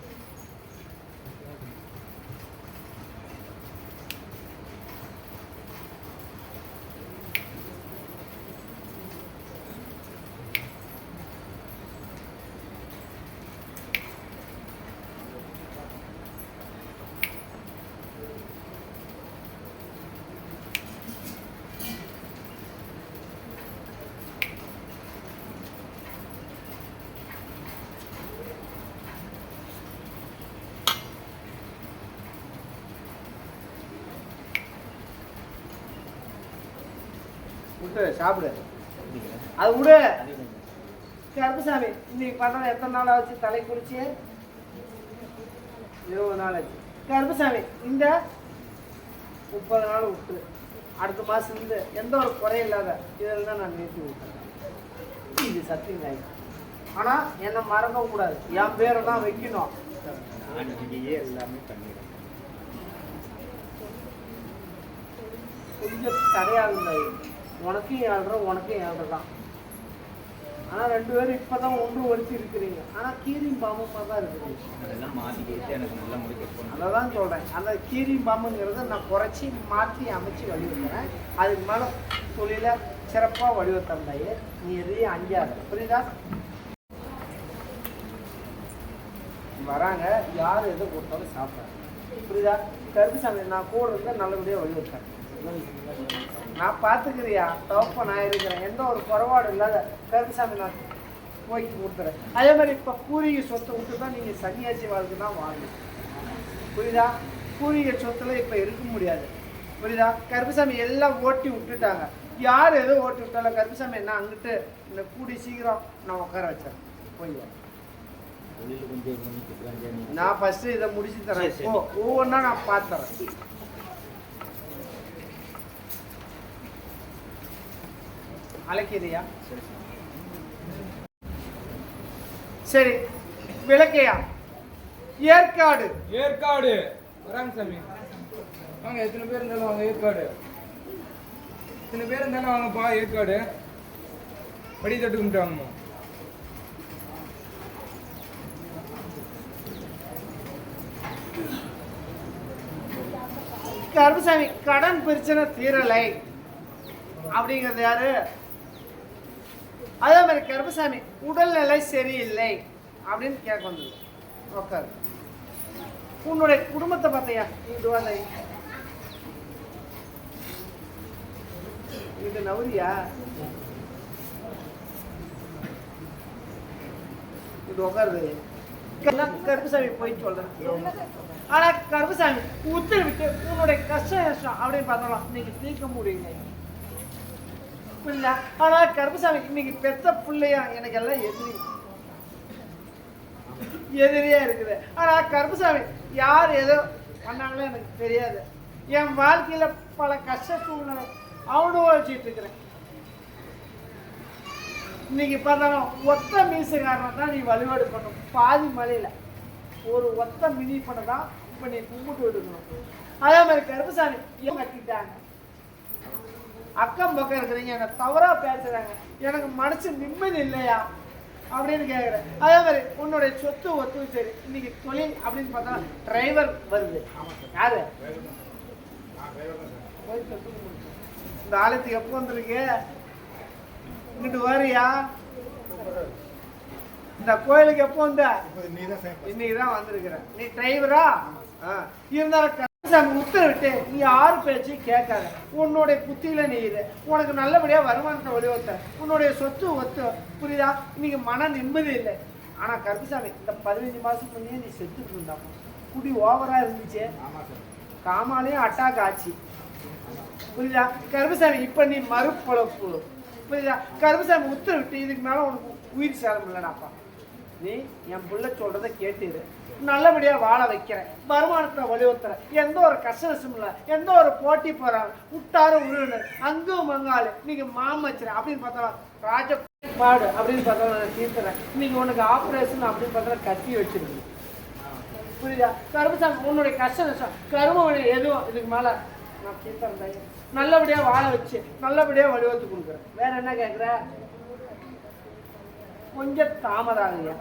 விட்டு சாப்பிடு. அது விடு. கருப்புசாமி இன்னைக்கு பார்த்தா எத்தனை நாள் ஆச்சு தலை குளிச்சு? 20 நாள் ஆச்சு. கருப்புசாமி இந்த 30 நாள் விட்டு அடுத்த மாசம் இருந்து எந்த ஒரு குறையும் இல்லாத இதில் தான் நான் நிறுத்தி விட்டேன். இது சத்தியம் தான். ஆனா என்னை மறக்க கூடாது. என் பேரை தான் வைக்கணும். எல்லாமே பண்ணிடுறேன். கொஞ்சம் தடையாகுது. உனக்கும் 7.5 உனக்கும் 7.5 தான். ஆனால் 2 பேரும் இப்போ தான் ஒன்று ஒழிச்சு இருக்கிறீங்க. ஆனால் கீரியும் பாம்புமா தான் இருக்கிறீங்க. அதெல்லாம் மாற்றிக்கிட்டு எனக்கு நல்லா முடிக்க. அதை தான் சொல்கிறேன். அந்த கீரியும் பாம்புங்கிறத நான் குறைச்சி மாற்றி அமைச்சு வலியுறுத்துறேன். அதுக்கு மேலே தொழிலை சிறப்பாக வலியுறுத்தாயே. நீ எதையும் அஞ்சாத, புரியுதா? வராங்க, யார் எதை கொடுத்தாலும் சாப்பிட்றாங்க, புரியுதா? கருப்புசாமி நான் கூட இருந்தால் நல்லபடியாக வலியுறுத்தேன். நான் பார்த்துக்கிறியா? தவப்ப நான் இருக்கிறேன். எந்த ஒரு குறைபாடு இல்லாத கருப்புசாமி நான் போய்க்கு கொடுத்துறேன். அதே மாதிரி இப்போ பூர்வீக சொத்தை விட்டு தான் நீங்கள் சன்னியாசி வாழ்க்கை தான் வாங்கணும், புரியுதா? பூர்வீக சொத்துல இப்போ இருக்க முடியாது, புரியுதா? கருப்புசாமி எல்லாம் ஓட்டி விட்டுட்டாங்க. யார் எதோ ஓட்டி விட்டாலும் கருப்புசாமி என்ன அங்கிட்டு இந்த கூடி சீக்கிரம் நான் உட்கார வச்சேன். போய் நான் ஃபர்ஸ்ட் இதை முடிச்சு தரேன். ஒவ்வொன்றா நான் பார்த்துறேன். அழைக்கிறியா? சரி, விளக்கையா? ஏற்காடு. ஏற்காடு வராங்க சாமி. வாங்க, எத்தனை பேர் இருந்தாலும் வாங்க. ஏற்காடு எத்தனை பேர் இருந்தாலும் வாங்கப்பா. ஏற்காடு படி தட்டு கும்பிட்டாங்கம்மா. கருப்புசாமி, கடன் பிரச்சனை தீரலை அப்படிங்கிறது யாரு? அதே மாதிரி கருப்புசாமி உடல்நிலை சரியில்லை அப்படின்னு கேட்க வந்தது. உட்காரு. உன்னுடைய குடும்பத்தை பார்த்தையா? இது நவரியா? இது உட்காருது. கருப்புசாமி போய் சொல்றேன். ஆனா கருப்புசாமி உத்தரவிட்டு உன்னுடைய கஷ்டம் அப்படின்னு பார்த்தாலும் இன்னைக்கு தீர்க்க முடியுங்க. ஆனா கருப்புசாமி இன்னைக்கு பெத்த பிள்ளையா எனக்கு எல்லாம் எதிரியா இருக்குது. ஆனா கருப்புசாமி யார் ஏதோ பண்ணாங்களோ எனக்கு தெரியாது. என் வாழ்க்கையில பல கஷ்ட சூழ்நிலை அனுபவிச்சுட்டு இருக்கிறேன். இன்னைக்கு பார்த்தாலும் ஒத்த மீசுக்காரன் தான் நீ வழிபாடு பண்ணணும். பாதி மலையில ஒரு ஒத்த மினி பண்ண தான் இப்ப நீ கும்பிட்டு விடுக்கணும். அதே மாதிரி கருப்புசாமி கட்டிட்டாங்க. அக்கம் பக்கம் இருக்கிறீங்க என்ன தவறா பேசுறாங்க, எனக்கு மனசு நிம்மதி இல்லையா அப்படின்னு கேட்குறேன். அதே மாதிரி உன்னுடைய சொத்து ஒத்து சரி. இன்னைக்கு தொழில் அப்படின்னு பார்த்தா டிரைவர் வருது. யாரு? இந்த ஆலயத்துக்கு எப்போ வந்துருக்கு? இங்கிட்டு வரியா? இந்த கோயிலுக்கு எப்போ வந்த? இன்னைக்குதான் வந்திருக்கிற. நீ டிரைவரா? இருந்தாலும் உத்தரவிட்டு நீ யாரு பேச்சு கேட்காத. உன்னுடைய புத்தியில நீ இரு. உனக்கு நல்லபடியா வருமானத்தை வழிவத்த. உன்னுடைய சொத்து ஒத்து. புரியுதா? இன்னைக்கு மன நிம்மதி இல்லை. ஆனா கருப்புசாமி இந்த 15 மாசம் முன்னே நீ செத்துட்டு இருந்தாப்பா. குடி ஓவரா இருந்துச்சு. காமாலையும் அட்டாக் ஆச்சு. புரியுதா? கருப்புசாமி இப்ப நீ மறுபொழப்பு. புரியுதா? கருப்புசாமி உத்தரவிட்டு இதுக்கு மேல உனக்கு உயிர் சேதம் இல்லைடாப்பா. நீ என் புள்ள சொல்றதை கேட்டுரு. நல்லபடியா வாழ வைக்கிறேன். வருமானத்தை வலியுறுத்துறேன். எந்த ஒரு கஷ்டம் இல்லை. எந்த ஒரு போட்டி போறாங்க விட்டாரு உறவினர் அங்கும் மங்காளு நீங்க மாமச்சுறேன் அப்படின்னு பார்த்தா ராஜபாடு அப்படின்னு பார்த்தா நான் தீர்த்துறேன். இன்னைக்கு உனக்கு ஆப்ரேஷன் அப்படின்னு பார்த்தா கட்டி வச்சிருக்கு. புரியுதா? கருப்புசாமி உன்னுடைய கஷ்டம் கரும எதுவும் இதுக்கு மேல நான் தீர்த்தேன். நல்லபடியா வாழ வச்சு நல்லபடியா வலியுறுத்து கொடுக்குறேன். வேற என்ன கேட்குற? கொஞ்சம் தாமதாகயா?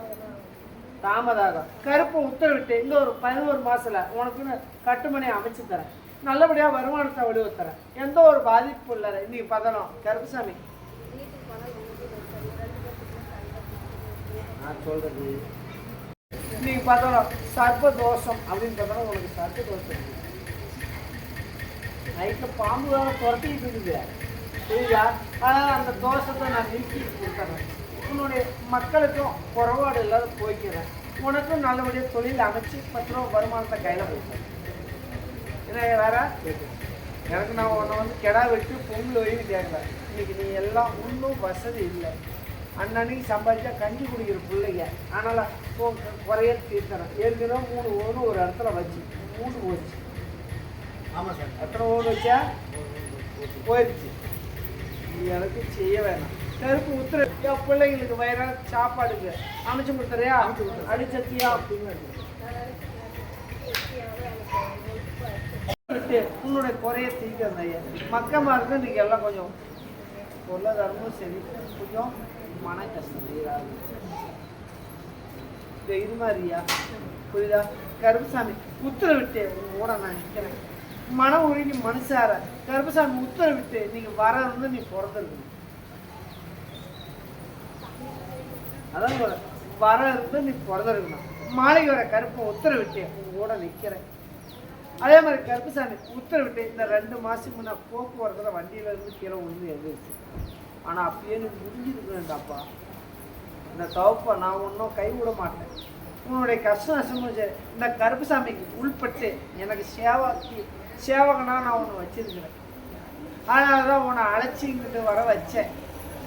தாமதாகம். கருப்பு உத்தரவிட்டு இந்த ஒரு 11 மாசத்துல உனக்குன்னு கட்டுமனை அமைச்சு தரேன். நல்லபடியா வருமானத்தை வலியுறுத்துறேன். எந்த ஒரு பாதிப்பு இல்லை. இன்னைக்கு பதனம் கருப்புசாமி நான் சொல்றது இன்னைக்கு பதனம் சர்ப்ப தோஷம் அப்படின்னு பார்த்தோம். உனக்கு சர்ப்ப தோஷம் நைட்டு பாம்பு வேற துரத்திக்கிட்டு இருக்குது. புரியுதா? அதனால அந்த தோஷத்தை நான் நீக்கி கொடுத்துறேன். உன்னுடைய மக்களுக்கும் குறைபாடு இல்லாத போய்க்கிறேன். உனக்கும் நல்லபடியாக தொழில் அமைச்சு 10 ரூபா வருமானத்தை கையில் போய்க்கிறேன். என்ன வேற? எனக்கு நான் உன்னை கெடா வெட்டி பொங்கல் வரையும் கேட்கல. இன்னைக்கு நீ எல்லாம் ஒன்றும் வசதி இல்லை. அன்னன்னைக்கு சம்பாதிச்சா கஞ்சி குடிக்கிற பிள்ளைங்க. அதனால குறைய தீர்த்தறேன். ஏற்கனவே 3 ஓடு ஒரு இடத்துல வச்சு 3 போச்சு. ஆமாம் சார். எத்தனை ஓடு வச்சா? போயிடுச்சு. நீ எனக்கு செய்ய வேணாம். கருப்பு உத்தர பிள்ளைங்களுக்கு வயிறான சாப்பாடுக்கு அமைச்சு கொடுத்துறியா? அடிச்சத்தியா? உன்னுடைய குறைய தீர்க்க ஐயா. மக்கமா இருக்கு. இன்னைக்கு எல்லாம் கொஞ்சம் பொருளாதாரமும் சரி, கொஞ்சம் மன கஷ்டம் தீராது. இது மாதிரியா? புரியுதா? கருப்புசாமி உத்தரவிட்டு ஓட நான் நிற்கிறேன். மன உருகி மனுஷார கருப்புசாமி உத்தரவிட்டு நீங்க வர நீ பிறந்திருக்கு. அதான் வர இருந்து நீ பிறந்திருக்கணும். மாளிகை வர கருப்பை உத்தரவிட்டு உங்களோட நிற்கிறேன். அதே மாதிரி கருப்புசாமி உத்தரவிட்டு இந்த 2 மாசம் முன்ன போக்குவரத்துல வண்டியில இருந்து கீழே ஒன்று எழுதிச்சு. ஆனா அப்பயே நீ முடிஞ்சிருக்கேன்டாப்பா. இந்த தவப்பை நான் ஒன்றும் கைவிட மாட்டேன். உன்னுடைய கஷ்டம் நஷ்டம் இந்த கருப்புசாமிக்கு உள்பட்டு எனக்கு சேவகனா நான் உன்னை வச்சிருக்கிறேன். அதனாலதான் உன்னை அழைச்சிங்கிட்டு வர வச்சேன்.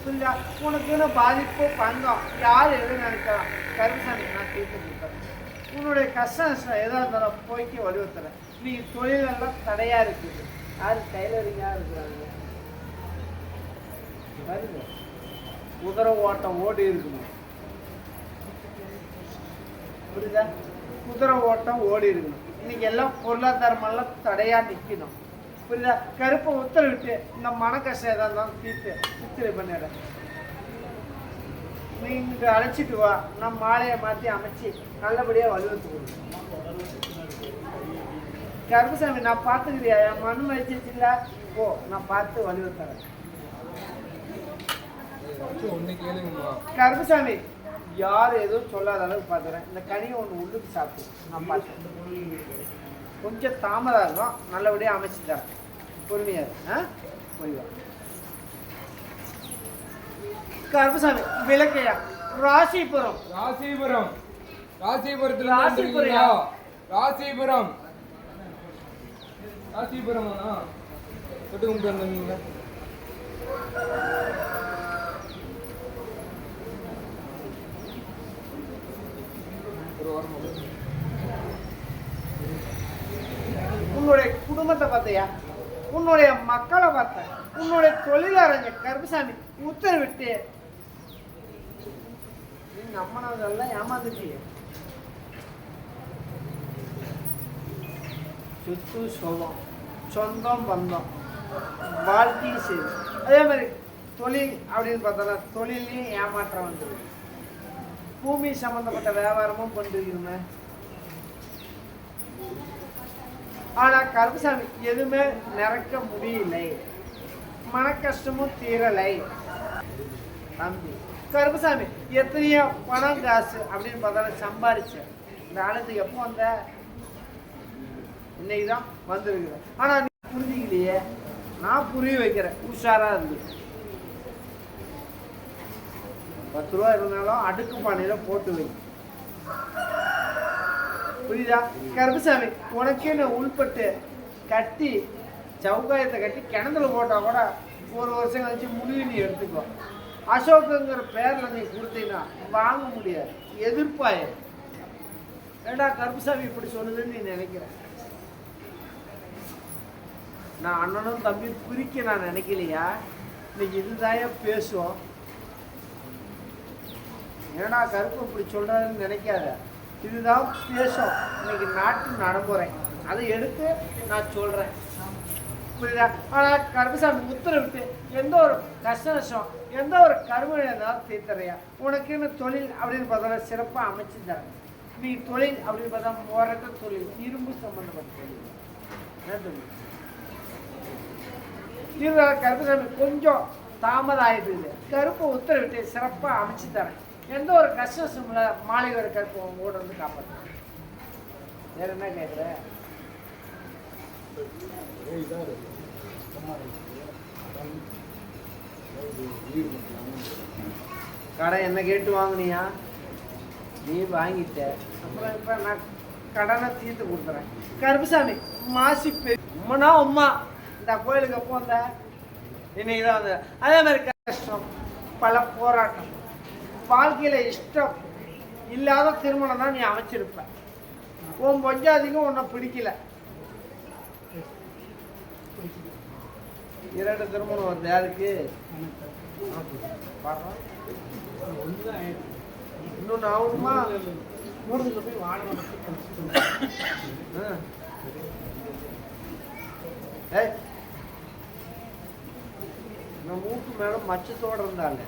புரியுதா? உனக்குன்னு பாதிப்பு பங்கம் யார் எது நினைக்கலாம். கருப்புசாமி நான் தீர்த்து கொடுத்தேன். உன்னுடைய கஷ்ட நஷ்டம் எதாக இருந்தாலும் போய்க்கு வலியுறுத்துறேன். நீ தொழிலெல்லாம் தடையா இருக்குது. யாரு டைலரிங்கா இருக்கிறாங்க. பாருங்க, குதிரை ஓட்டம் ஓடி இருக்கணும். புரியுதா? குதிரை ஓட்டம் ஓடி இருக்கணும். இன்னைக்கு எல்லாம் பொருளாதாரமெல்லாம் தடையா நிக்கணும். புரியுதா? கருப்பை உத்தரவிட்டு இந்த மன கஷ்டம் ஏதா இருந்தாலும் தீர்த்து சித்திரை பண்ணிட. நீ இங்க அழைச்சிட்டு வா, நான் மாலையை மாற்றி அமைச்சு நல்லபடியா வலுவத்து கொடுக்கணும். கருப்பசாமி நான் பார்த்துக்கிறியா? என் மண் வச்சிருச்சுல, போ நான் பார்த்து வலுவத்துறேன். ஒண்ணு கேளுங்கம்மா. கருப்பசாமி யாரும் எதுவும் சொல்லாத அளவுக்கு பார்த்துறேன். இந்த கனியை ஒன்று உள்ளுக்கு சாப்பிட்டு நான் பார்த்தேன். கொஞ்சம் தாமதம் இருக்கும், நல்லபடியாக அமைச்சு தரேன். பொறுமையா இருக்கு. போய்வா. கருப்பசாமி விளக்கையா ராசிபுரம். ராசிபுரம். ராசிபுரத்துல ராசிபுரையா? ராசிபுரம். ராசிபுரமாண்ணா? தொட்டு கும்பிட்டு வந்தீங்களா? உன்னுடைய குடும்பத்தை பார்த்தையா, உன்னுடைய மக்களை பார்த்த, உன்னுடைய தொழிலறிஞர் கருப்பசாமி உத்தரவிட்டு நீ நம்மனதெல்லாம் ஏமாந்துட்டிய. சொத்து சோகம், சொந்தம் பந்தம், வாழ்க்கையும் சரி. அதே மாதிரி தொழில் அப்படின்னு பார்த்தோன்னா தொழிலையும் ஏமாற்றம் வந்துருக்கு. பூமி சம்பந்தப்பட்ட வியாபாரமும் பண்ணிருக்கணுமே. ஆனா கருப்பசாமி எதுவுமே நிறைக்க முடியலை, மன கஷ்டமும் தீரலை. தம்பி கருப்பசாமி எத்தனையோ பணம் காசு அப்படின்னு பார்த்தாலும் சம்பாதிச்சேன். இந்த ஆளுக்கு எப்போ வந்த? இன்னைக்குதான் வந்திருக்கிறேன். ஆனா நீ புரிஞ்சுக்கலையே, நான் புரிய வைக்கிறேன். உஷாரா இருந்து 10 ரூபா இருந்தாலும் அடுக்கு பானையில போட்டு வை. புரியுதா? கருப்பசாமி உனக்கே நான் உள்பட்டு கட்டி சவுக்காயத்தை கட்டி கிணத்துல போட்டா கூட 1 வருஷம் கழிச்சு முடிவு நீ எடுத்துக்கோ. அசோக்குங்கிற பேர்ல நீ கொடுத்தீங்கன்னா வாங்க முடியாது, எதிர்ப்பாய. ஏண்டா கருப்பசாமி இப்படி சொல்லுதுன்னு நீ நினைக்கிற? நான் அண்ணனும் தம்பி பிரிக்க நான் நினைக்கலையா? இன்னைக்கு இதுதாயா பேசுவோம். ஏன்னா கருப்பு இப்படி சொல்றாருன்னு நினைக்காத. இதுதான் பேசும் இன்னைக்கு நாட்டு நடைமுறை. அதை எடுத்து நான் சொல்றேன். புரியுதா? ஆனால் கருப்பசாமி உத்தரவிட்டு எந்த ஒரு கஷ்ட நஷ்டம், எந்த ஒரு கருமனை இருந்தாலும் தீர்த்தறையா. உனக்குன்னு தொழில் அப்படின்னு பார்த்தா சிறப்பாக அமைச்சு தரேன். நீ தொழில் அப்படின்னு பார்த்தா மோரட்ட தொழில், இரும்பு சம்பந்தப்பட்ட தொழில். என்ன தொழில்? இருந்தாலும் கருப்பசாமி கொஞ்சம் தாமதம் ஆயிடுது. கருப்பை உத்தரவிட்டு சிறப்பாக அமைச்சு தரேன். எந்த ஒரு கஷ்ட நஷ்டம்ல மாலை வர கருப்பை உங்க கூட வந்து காப்பாற்றுறேன். வேற என்ன கேட்குற? கடை என்ன கேட்டு வாங்கினியா? நீ வாங்கிட்ட. அப்புறம் இப்போ நான் கடனை தீர்த்து கொடுத்துறேன். கருப்பசாமி மாசி உம்மனா உம்மா இந்த கோயிலுக்கு எப்போ வந்த? இன்னைக்கு தான் வந்த. அதே மாதிரி கஷ்டம், பல போராட்டம், வாழ்க்கையில் இஷ்டம் இல்லாத திருமணம் தான் நீ அமைச்சிருப்ப. உன் பொஞ்சாதிக்கும் உன்னை பிடிக்கல. 2 திருமணம் வருது. யாருக்கு? இன்னொன்று ஆகுமா? மூணுக்கு போய் வாழணும். நான் மூக்கு மேல மச்சத்தோடு இருந்தாங்க.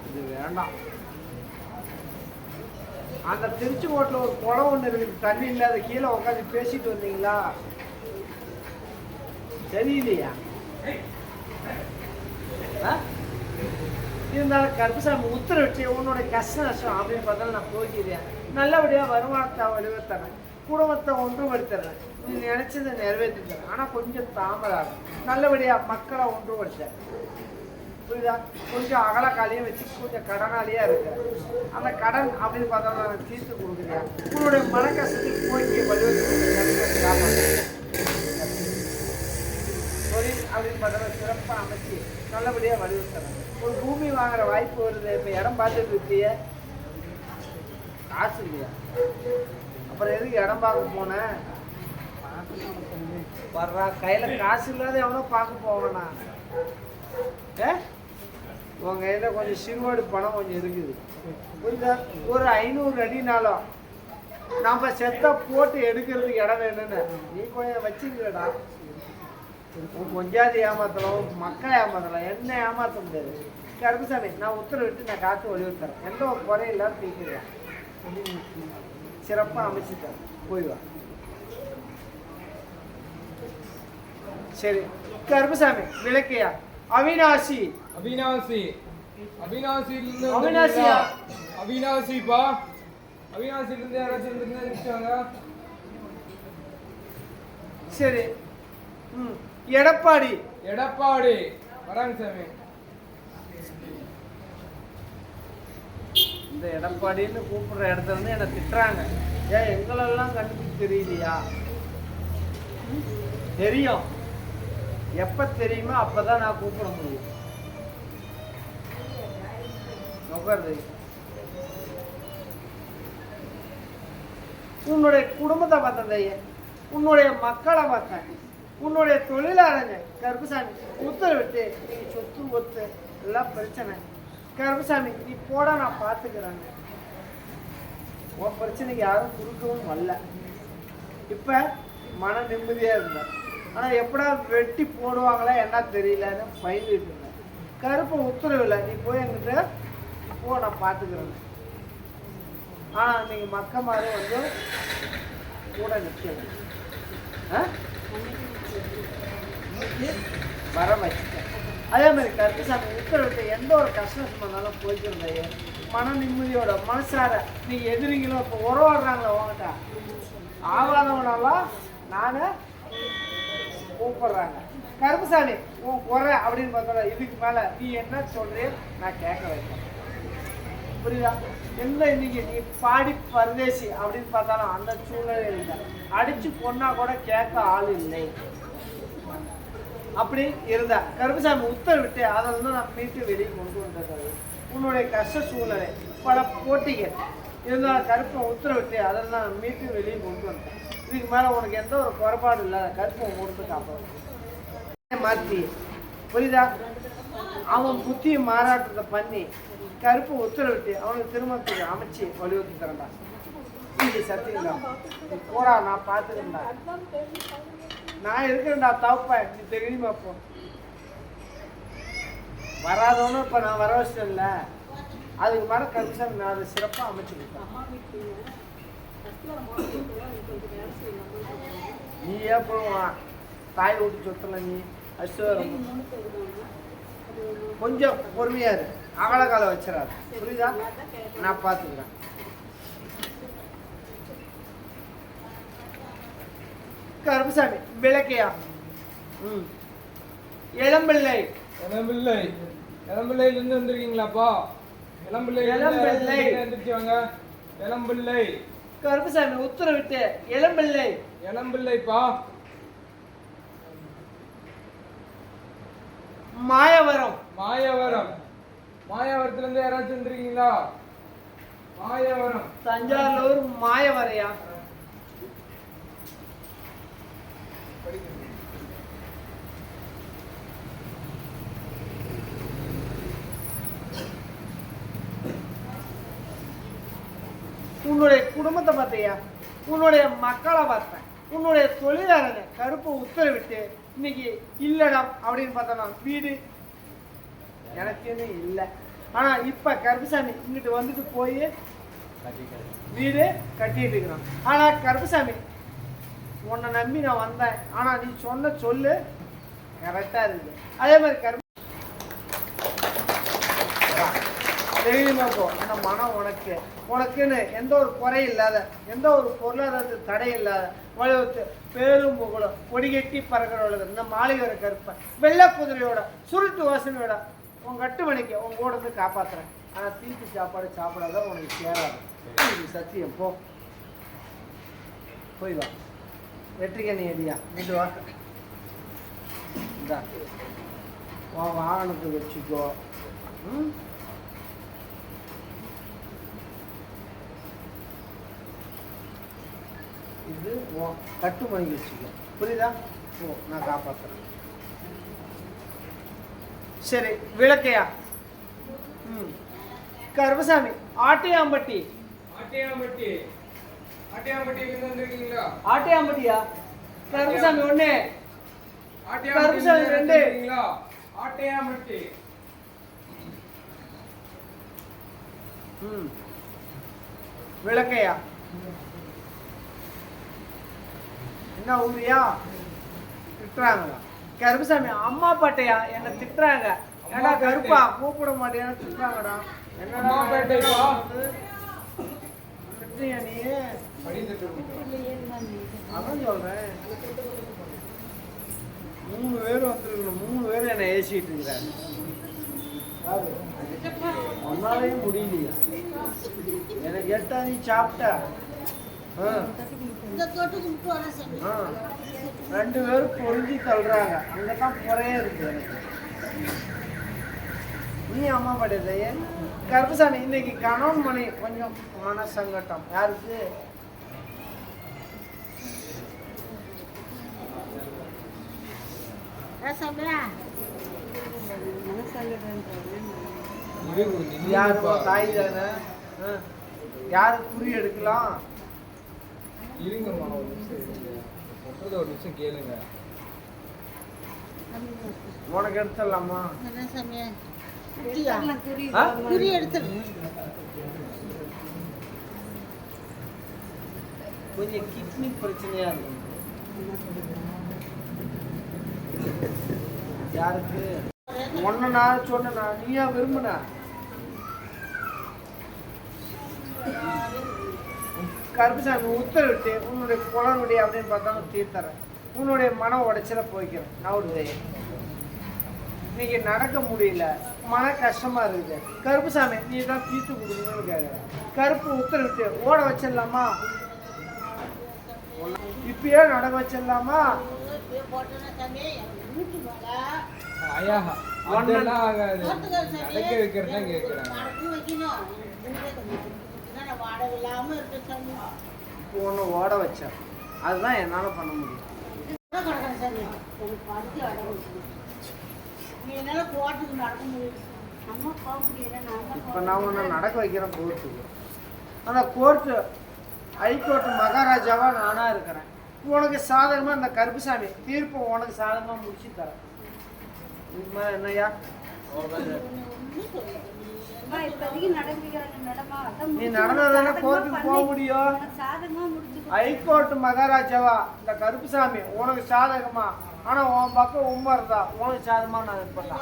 இது வேண்டாம். அந்த திருச்செங்கோட்டில் ஒரு குளம் ஒன்று இருக்குது, தண்ணி இல்லாத. கீழே உட்காந்து பேசிட்டு வந்தீங்களா? தெரியலையா? இருந்தாலும் கருப்பசாமி உத்தரவிட்டு உன்னோட கஷ்ட நஷ்டம் அப்படின்னு பார்த்தாலும் நான் போகிறேன். நல்லபடியாக வருமானத்தை வலுவத்தரேன், குடும்பத்தை ஒன்றுபடுத்துறேன். நீ நினைச்சதை நிறைவேற்றித்தரேன். ஆனால் கொஞ்சம் தாமதம். நல்லபடியாக மக்களை ஒன்றுபடுத்த. புரியுதா? கொஞ்சம் அகலக்காலியும் வச்சு கொஞ்சம் கடனாளியாக இருக்கு. அந்த கடன் அப்படின்னு பார்த்தா நான் தீர்த்து கொடுக்குறியா? உன்னுடைய மன கஷ்டத்துக்கு போய்க்கு வலுவத்து தொழில் அப்படின்னு பார்த்தா சிறப்பாக அமைச்சு நல்லபடியாக வலியுறுத்துறேன். ஒரு பூமி வாங்குற வாய்ப்பு வருது. இப்போ இடம் பார்த்துட்டு இருக்கிய, காசு இல்லையா? அப்புறம் எதுக்கு இடம் பார்க்க போனேன்? வர்றா கையில் காசு இல்லாத எவனோ பார்க்க போவேண்ணா. உங்க கையில் கொஞ்சம் சிறுவாடு பணம் கொஞ்சம் இருக்குது புரியுதா? ஒரு 500 அடினாலும் நம்ம செத்த போட்டு எடுக்கிறதுக்கு இடம் வேணும்னு நீ கொஞ்சம் வச்சுக்கிறடா. கொஞ்சாது ஏமாத்தலாம், மக்களை ஏமாத்தலாம், என்ன ஏமாற்ற முடியாது. கருப்புசாமி நான் உத்தரவிட்டு நான் காற்று வலியுறுத்துறேன், எந்த ஒரு குறையும் இல்லாத தீர்க்கிறேன், சிறப்பாக அமைச்சுட்டேன், போயிடுவா. சரி கருப்புசாமி விளக்கையா? அவினாசி அவினாசி அவினாசியிலிருந்து அவினாசியா? அவினாசிப்பா, அவினாசியிலிருந்து யாராச்சும் இருந்துச்சாங்க? சரி. எடப்பாடி எடப்பாடி வராங்க சாமி. இந்த எடப்பாடின்னு கூப்பிடுற இடத்துல இருந்து என்னை திட்டுறாங்க. ஏன் எங்களெல்லாம் கண்டுபிடிச்சு தெரியலையா? தெரியும், எப்ப தெரியுமோ அப்பதான் நான் கூப்பிட முடியும். நுகர்வு உன்னுடைய குடும்பத்தை பார்த்தேன், உன்னுடைய மக்களை பார்த்தேன், உன்னுடைய தொழிலாளங்க கருப்புசாமி உத்தரவிட்டு நீ சொத்து ஒத்து எல்லாம் பிரச்சனை. கருப்புசாமி நீ போட நான் பார்த்துக்கிறேங்க. உன் பிரச்சனைக்கு யாரும் குறுக்கவும் வரல. இப்ப மன நிம்மதியா இருந்தேன். ஆனா எப்படா வெட்டி போடுவாங்களா என்ன தெரியலன்னு பயந்துட்டு இருந்தேன். கருப்பு உத்தரவில்லை, நீ போய் என்கிட்ட போ நான் பார்த்துக்கிறேன். ஆனா நீங்க மக்க மாதிரி வந்து கூட நிற்கல, வர வச்சுட்டேன். அதே மாதிரி கருப்புசாமி உத்தரவிட்டு எந்த ஒரு கஷ்டம் பண்ணாலும் போய்க்கிறதையே மன நிம்மதியோட மனசார. நீ எதிரிங்களும் இப்போ உறவாடுறாங்களா உங்ககிட்ட ஆவாதவனாலாம் நானே கூப்பிடுறாங்க. கருப்புசாமி உன் குறை அப்படின்னு பார்த்தோட இதுக்கு மேல நீ என்ன சொல்றிய நான் கேட்க வைப்பேன், புரியுதா? என்ன இன்னைக்கு நீ பாடி பரதேசி அப்படின்னு பார்த்தாலும் அந்த சூழ்நிலை இல்லை. அடிச்சு பொண்ணா கூட கேட்க ஆள் இல்லை. அப்படி இருந்தா கருப்புசாமி உத்தரவிட்டு அதில் இருந்து நான் மீட்டு வெளியே கொண்டு வந்தது. உன்னுடைய கஷ்ட சூழ்நிலை பல போட்டிகள் இருந்தாலும் கருப்பை உத்தரவிட்டு அதில் நான் மீட்டு வெளியே கொண்டு வந்தேன். இதுக்கு மேலே உனக்கு எந்த ஒரு குறைபாடு இல்லாத கருப்பை கொடுத்து காப்பாற்ற மாற்றி, புரியுதா? அவன் புத்தியை மாறாட்டத்தை பண்ணி கருப்பை உத்தரவிட்டு அவனுக்கு திருமணத்துக்கு அமைச்சு வலியுறுத்தி தரண்டா. இது சத்தியம் போடா, நான் பார்த்துக்கிறேன்டா, நான் இருக்கிறேன்டா தவப்ப, நீ தெரியுமா? போ வராதவனும் இப்போ நான் வர வச்சிட்டேன்ல, அதுக்கு மேலே கருப்புசாமி நான் அதை சிறப்பாக அமைச்சு கொடுத்தேன். நீ ஏன் போடுவான் தாய் வீட்டு சொத்துல நீ அசுவரம் கொஞ்சம் பொறுமையா இரு, அகல காலம் வச்சிடாது, புரியுதா? நான் பார்த்துக்கிறேன். கருப்புசாமி விளக்கையா? இளம்பிள்ளை இளம்பிள்ளை இளம்பிள்ளையிலிருந்து வந்திருக்கீங்களாப்பா? இளம்பிள்ளை எந்திரிச்சுவாங்க. இளம்பிள்ளை கருப்புசாமி உத்தரவிட்டு இளம்பிள்ளை இளம்பிள்ளைப்பா. மாயவரம் மாயவரம் மாயவரத்துல இருந்து யாராச்சும் வந்திருக்கீங்களா? மாயவரம் தஞ்சாவூர் மாயவரையா? உன்னுடைய குடும்பத்தை பார்த்தியா, உன்னுடைய மக்களை பார்த்தேன், உன்னுடைய தொழிலாளங்க கருப்பை உத்தரவிட்டு இன்னைக்கு இல்லடம் அப்படின்னு பார்த்தோம்னா வீடு எனக்குன்னு இல்லை. ஆனா இப்ப கருப்புசாமி இங்கிட்டு வந்துட்டு போய் வீடு கட்டிட்டு இருக்கிறான். ஆனா கருப்புசாமி உன்னை நம்பி நான் வந்தேன், ஆனா நீ சொன்ன சொல்லு கரெக்டா இருக்கு. அதே மாதிரி கருப்பு தைரியமா போ. அந்த மனம் உனக்கு உனக்குன்னு எந்த ஒரு குறை இல்லாத, எந்த ஒரு பொருளாதார தடை இல்லாத வலுவத்து பேரும் புகழும் கொடிகட்டி பறக்கிறவளது இந்த மாளிகை வர கருப்பை வெள்ளை குதிரையோட சுருட்டு வாசனையோட உன் கட்டுமணிக்கு உன் கூட இருந்து காப்பாத்துறேன். ஆனா தீட்டு சாப்பாடு சாப்பிடாதான் உனக்கு சேராது. இது சத்தியம். போ போய் வா. வெற்றிக்கணி அடியா இது வா. இந்த உன் வாகனத்தை வச்சுக்கோ. இது கட்டுமணிக்கு வச்சுக்கோ, புரியுதா? ஓ நான் காப்பாற்றுறேன். சரி விளக்கையா. ம். கருப்பசாமி ஆட்டையாம்பட்டி. ஆட்டையாம்பட்டி. ஆட்டையாம்பட்டியிலிருந்து வந்திருக்கீங்களா? ஆட்டையாம்பட்டியா? கருப்பசாமி ஒண்ணு. ஆட்டையாம்பட்டியிலிருந்து கருப்பசாமி ரெண்டு. வந்திருக்கீங்களா? ஆட்டையாம்பட்டி. ம். விளக்கையா. என்ன ஊரியா? திட்டுறாங்களா? கருப்பசாமி அம்மா பாட்டையா? என்ன திட்டுறாங்க. ஏன்னா கருப்பா கூப்பிட மாட்டேன்னு திட்டுறாங்கடா. என்னடா அம்மாப்பேட்டைப்பா. திட்டுறியா நீ? படிந்துட்டு இருக்கீங்களா? அதான் சொல்றேன். 3 பேர் வந்துருக்கணும். 3 பேர் என்னை ஏசிட்டு இருக்கிறாங்க. ஒன்னாலையும் முடியலையா? எனக்கு கேட்டா நீ சாப்பிட்ட. ஆ. ஆ. 2 பேரும் பொருந்தி தள்ளுறாங்க. அங்கதான் குறையே இருக்கு எனக்கு. நீ அம்மா படையதையே. கருப்பசாமி இன்னைக்கு கணவன் மணி கொஞ்சம் மன சங்கட்டம். யாருக்கு? யாரு தாய் தானே? யாரு குறி எடுக்கலாம்? இருங்கம்மா, ஒரு நிமிஷம் இருங்க. சொல்றத ஒரு நிமிஷம் கேளுங்க. உனக்கு எடுத்துடலாமா? ஆ? கொஞ்சம் கிட்னி பிரச்சனையா இருக்கு. யாருக்கு? ஒன்னு நான் சொன்னா நீயா விரும்புன? கருப்பசாமி உத்தரவிட்டு உன்னுடைய குளறுடைய அப்படின்னு பார்த்தாலும் தீர்த்தறேன். உன்னுடைய மன உடைச்சல போய்க்கிறேன். நவுடுதே இன்னைக்கு நடக்க முடியல, மன கஷ்டமா இருக்குது. கருப்புசாமி நீ தான் தீர்த்து கொடுக்கணும்னு கேட்குறேன். கருப்பு உத்தரவிட்டு ஓட வச்சிடலாமா? இப்பயே நடக்க வச்சிடலாமா? ஐயா, அதெல்லாம் ஆகாது. நடக்க வைக்கிறது தான் கேட்குறேன். இப்போ ஒன்று ஓட வச்சேன், அதுதான் என்னால் பண்ண முடியும். இப்போ நான் ஒன்று நடக்க வைக்கிறேன் கோர்ட்டுக்கு. அந்த கோர்ட்டு ஹைகோர்ட்டு மகாராஜாவா நானாக இருக்கிறேன். உனக்கு சாதகமாக இந்த கருப்புசாமி தீர்ப்பு உனக்கு சாதகமாக முடிச்சு தரேன். இதுக்கு மேலே என்னையா? நீ நடந்ததானே கோர்ட்டுக்கு போக முடியும். ஹைகோர்ட்டு மகாராஜாவா இந்த கருப்புசாமி உனக்கு சாதகமா, ஆனா உன் பக்கம் உண்மை இருந்தா உனக்கு சாதகமா நான் இருப்பேன்.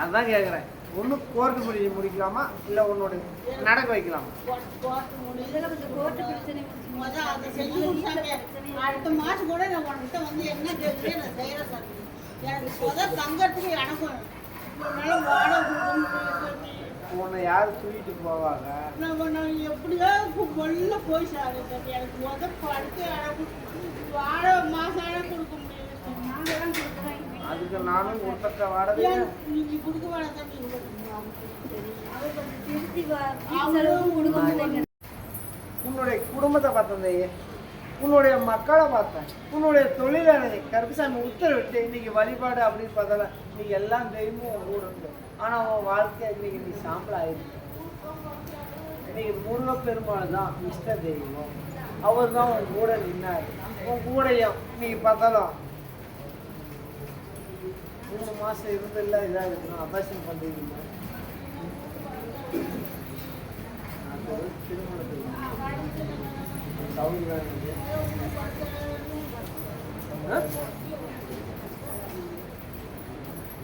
அதான் கேட்குறேன். ஒன்று கோர்ட்டு முடிக்கலாமா இல்லை உன்னோட நடக்க வைக்கலாமா? அடுத்த மாசம் கூட நான் உன்கிட்ட வந்து என்ன கேட்குறேன் நான் செய்யறேன் சார். எனக்கு தங்கறதுக்கு எனக்கும் உன்னை யார் தூக்கிட்டு போவாங்க? நான் எப்படியோ வெளில போய் சார். எனக்கு படுத்து எனக்கு வாடகை மாசம் கொடுக்க முடியல. அதுக்கு நானும் கொடுத்த வாடகை நீங்க கொடுக்க வேணாம். உன்னுடைய குடும்பத்தை பார்த்தேன், உன்னுடைய மக்களை பார்த்தேன், உன்னுடைய தொழிலாளரை கருப்பசாமி உத்தரவிட்டு இன்னைக்கு வழிபாடு அப்படின்னு பார்த்தால நீ எல்லாம் தெய்வமும் கூட இருக்கு. ஆனா உன் வாழ்க்கை இன்னைக்கு நீ சாம்பல் ஆயிருக்கு. இன்னைக்கு முருகப்பெருமாள் தான் இஷ்ட தெய்வம். அவர் தான் உன் கூட நின்னாரு. உன் கூடையும் இன்னைக்கு பார்த்தாலும் 3 மாசம் இருந்து இல்லை இதாக இருக்கணும். அபாஷன் பண்ணுறீங்க. திருமணத்துக்கு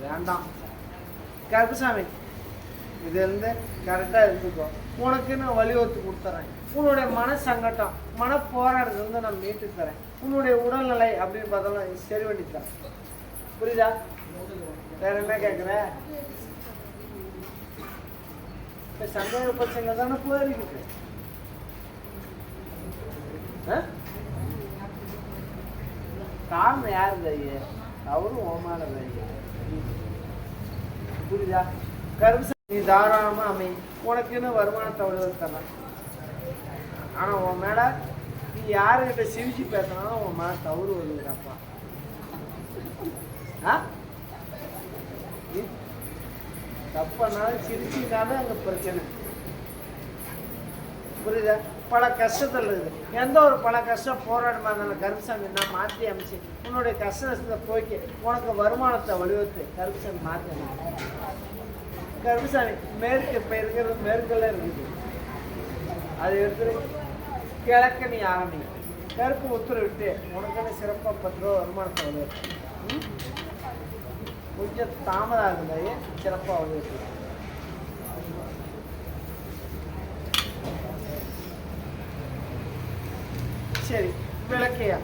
வேண்டாம் கருப்பசாமி, இதுலேருந்து கரெக்டாக இருந்துக்கோ. உனக்கு நான் வலியுறுத்தி கொடுத்துறேன். உன்னுடைய மன சங்கட்டம், மன போராட்டத்திலிருந்து நான் மீட்டு தரேன். உன்னுடைய உடல்நிலை அப்படின்னு பார்த்தாலும் சரி பண்ணி தரேன். புரியுதா? வேற என்ன கேட்குற? இப்போ சந்தேக பிரச்சனை தானே போயிருக்குது. காரணம் யாரு ஐயா? அவரும் ஓமான ஐயா. புரியுதா? கருப்பு நீ தாராளமா அமை. உனக்குன்னு வருமானத்தை அவ்வளவு தரேன். ஆனா உன் மேல நீ யாருக்கிட்ட சிரிச்சு பேசினாலும் உன் மன தவறு வருதுடாப்பா. ஆ தப்பனாலும் சிரிச்சினாலும் அங்கே பிரச்சனை. புரியுதா? பல கஷ்டத்தில் இருக்குது. எந்த ஒரு பல கஷ்டம் போராட்டமாக இருந்தாலும் கருப்புசாமி நான் மாற்றி அமைச்சு உன்னுடைய கஷ்டத்தை போய்க்கு உனக்கு வருமானத்தை வடிவத்து கருப்புசாமி மாற்றி அமைச்சு. கருப்புசாமி மேற்கு இப்போ இருக்கிறது மேற்குல இருக்குது, அதை எடுத்து கிழக்க நீ ஆரம்பி. கருப்பு உத்தரவிட்டு உனக்கான சிறப்பாக 10 ரூபா வருமானத்தை வடிவத்து. கொஞ்சம் தாமதம் ஆகுதாயே சிறப்பாக வடிவத்து. சரி விளக்கையா?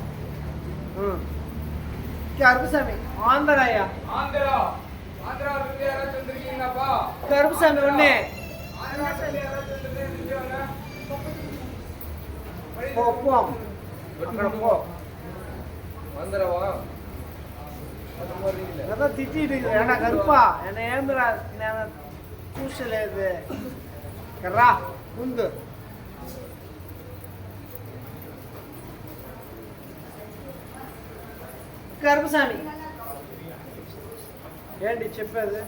கருப்புசாமி ஆந்திராயா? ஆந்திரா இருந்து யாராச்சும் வந்திருக்கீங்களாப்பா? கருப்புசாமி ஒண்ணு ஆந்திரா இருந்து யாராச்சும் வந்திருக்கீங்க? போம் அப்புறம் போ. வந்துடவா? அதான் திட்டிட்டு இருக்குது. ஏன்னா கருப்பா என்ன ஏந்துரா பூசல இது கர்ரா ముందు. కరుపుసామి ఏంటి చెప్పేది?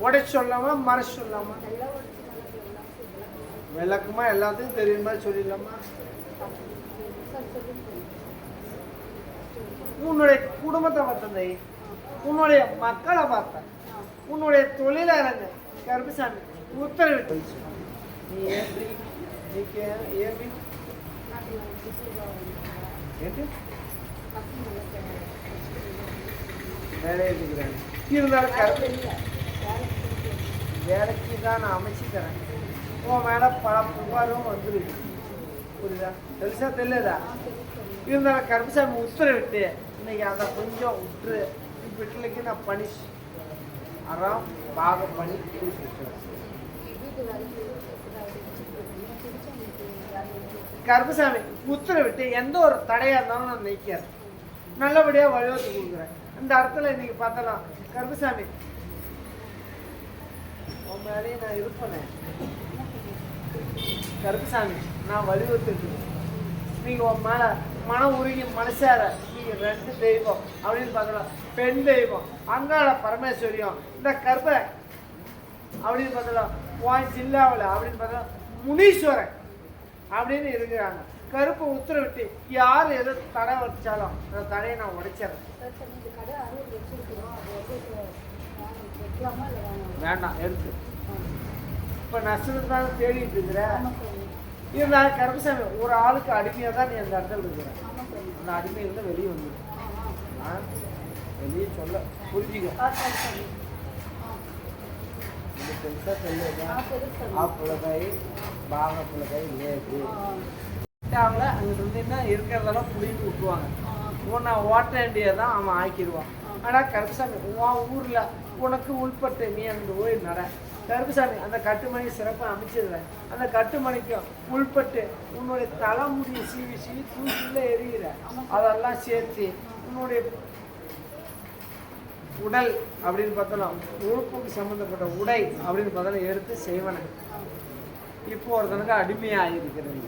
உடைச்சு சொல்லாமா மறைச்சு சொல்லாமா? விளக்குமா எல்லாத்தையும் தெரியும் மாதிரி சொல்லிடலாமா? உன்னுடைய குடும்பத்தை பார்த்தந்தை, உன்னுடைய மக்களை பார்த்தேன், உன்னுடைய தொழிலாளங்க கருப்புசாமி உத்தரவிட்டு நீ ஏற்றி నీకే ఏమి ఏంటి வேலை இருக்கிறேன் இருந்தாலும் வேலைக்கு தான் நான் அமைச்சு தரேன். உன் மேலே பல புகாரும் வந்துருக்கு. புரியுதா? பெருசா தெரியலதா? இருந்தாலும் கருப்புசாமி உத்தரவிட்டு இன்னைக்கு அதை கொஞ்சம் விட்டுரு. வீட்டுக்கு நான் பனிஷ் அறம் பாக பண்ணி கொடுத்துருக்கேன். கருப்புசாமி உத்தரவிட்டு எந்த ஒரு தடையா இருந்தாலும் நான் நிற்கிறேன். நல்லபடியாக வழிவகுத்து கொடுக்குறேன். இந்த இடத்துல இன்னைக்கு பார்த்தலாம் கருப்புசாமி உன் மேலேயே நான் இருப்பேனே. கருப்புசாமி நான் வழிவகுத்துட்டு நீங்கள் உன் மேலே மனம் உருகி மனசார நீங்கள் 2 தெய்வம் அப்படின்னு பார்த்தலாம். பெண் தெய்வம் அங்காள பரமேஸ்வரியம், இந்த கர்ப்ப அப்படின்னு பார்த்தலாம் உன் ஜில்லாவில் அப்படின்னு பார்த்தா முனீஸ்வரன் அப்படின்னு இருக்கிறாங்க. கருப்பு உத்தரவிட்டு யார் எது தடை வச்சாலும் அந்த தடையை நான் உடைச்சிடறேன். வேண்டாம் எடுத்து இப்போ நஷ்டத்துக்கு தான் தேடிட்டு இருக்கிற. இருந்தாலும் கருப்புசாமி ஒரு ஆளுக்கு அடிமையாக தான் நீ அந்த இடத்துல இருக்கிற. அந்த அடிமையிலிருந்து வெளியே வந்துடும். வெளியே சொல்ல புரிஞ்சுக்க. பெருசாக சொல்லுதா ஆப்புலகாய் பாகப்புலகாய் லேக்கு அவங்கள அங்கிட்டு இருந்தீங்கன்னா இருக்கிறதெல்லாம் புடிட்டு விட்டுருவாங்க. உன்னை ஓட்ட வேண்டியதை தான் அவன் ஆக்கிடுவான். ஆனால் கருப்புசாமி உன் ஊரில் உனக்கு உள்பட்டு நீ அங்கே போய் நட. கருப்புசாமி அந்த கட்டுமணி சிறப்பாக அமைச்சிடுறேன். அந்த கட்டுமணிக்கும் உள்பட்டு உன்னுடைய தலைமுடியை சீவி சீவி தூக்கில எரிகிற அதெல்லாம் சேர்த்து உன்னுடைய உடல் அப்படின்னு பார்த்தாலும் உறுப்புக்கு சம்மந்தப்பட்ட உடை அப்படின்னு பார்த்தாலும் எடுத்து செய்வன. இப்போ ஒருத்தனுக்கு அடிமையாக இருக்கிறது.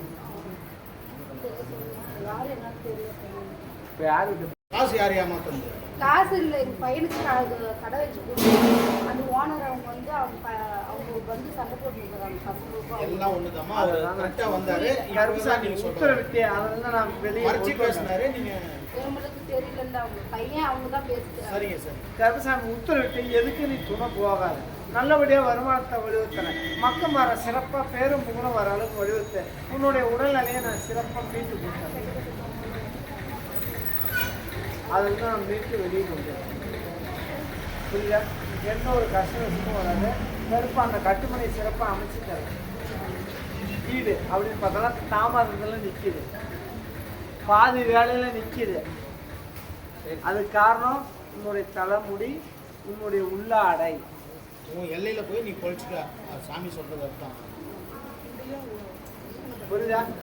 இப்போ யாருக்கு காசு யார் ஏமாத்தணும்? காசு இல்லை, எங்கள் பையனுக்கு கடை வச்சு கொடுத்து அந்த ஓனர் அவங்க வந்து அவங்க வந்து சண்டை போட்டுருக்காங்க பசங்களுக்கும். எல்லாம் ஒண்ணுதாம்மா. அவர் கரெக்டா வந்தாரு. கருப்புசாமி உத்தரவிட்டு அதெல்லாம் நான் வெளியே மறைச்சு பேசினாரு. நீங்க எங்களுக்கு தெரியல, அவங்க பையன் அவங்க தான் பேசுறாங்க. சரிங்க சார். கருப்புசாமி உத்தரவிட்டு எதுக்கு நீ துணை போகாது, நல்லபடியாக வருமானத்தை வடிவத்தேன். மக்கள் வர சிறப்பாக பேரும் புகழும் வர அளவுக்கு வடிவத்தேன். உன்னுடைய உடல்நிலையை நான் சிறப்பாக மீட்டு கொடுத்தேன். அதுக்கு நான் மீட்டு வெளியே கொண்டு புரியுதா? எந்த ஒரு கஷ்டம் வராது. கருப்பாக அந்த கட்டுமனை சிறப்பாக அமைச்சு தரேன். வீடு அப்படின்னு பார்த்தோன்னா தாமதத்தில் நிற்கிது, பாதி வேலையில் நிற்கிது. அதுக்கு காரணம் உன்னுடைய தலைமுடி, உன்னுடைய உள்ளாடை. உன் எல்லையில போய் நீ பொழிச்சுக்க. சாமி சொல்றது அர்த்தம் புரியுதா?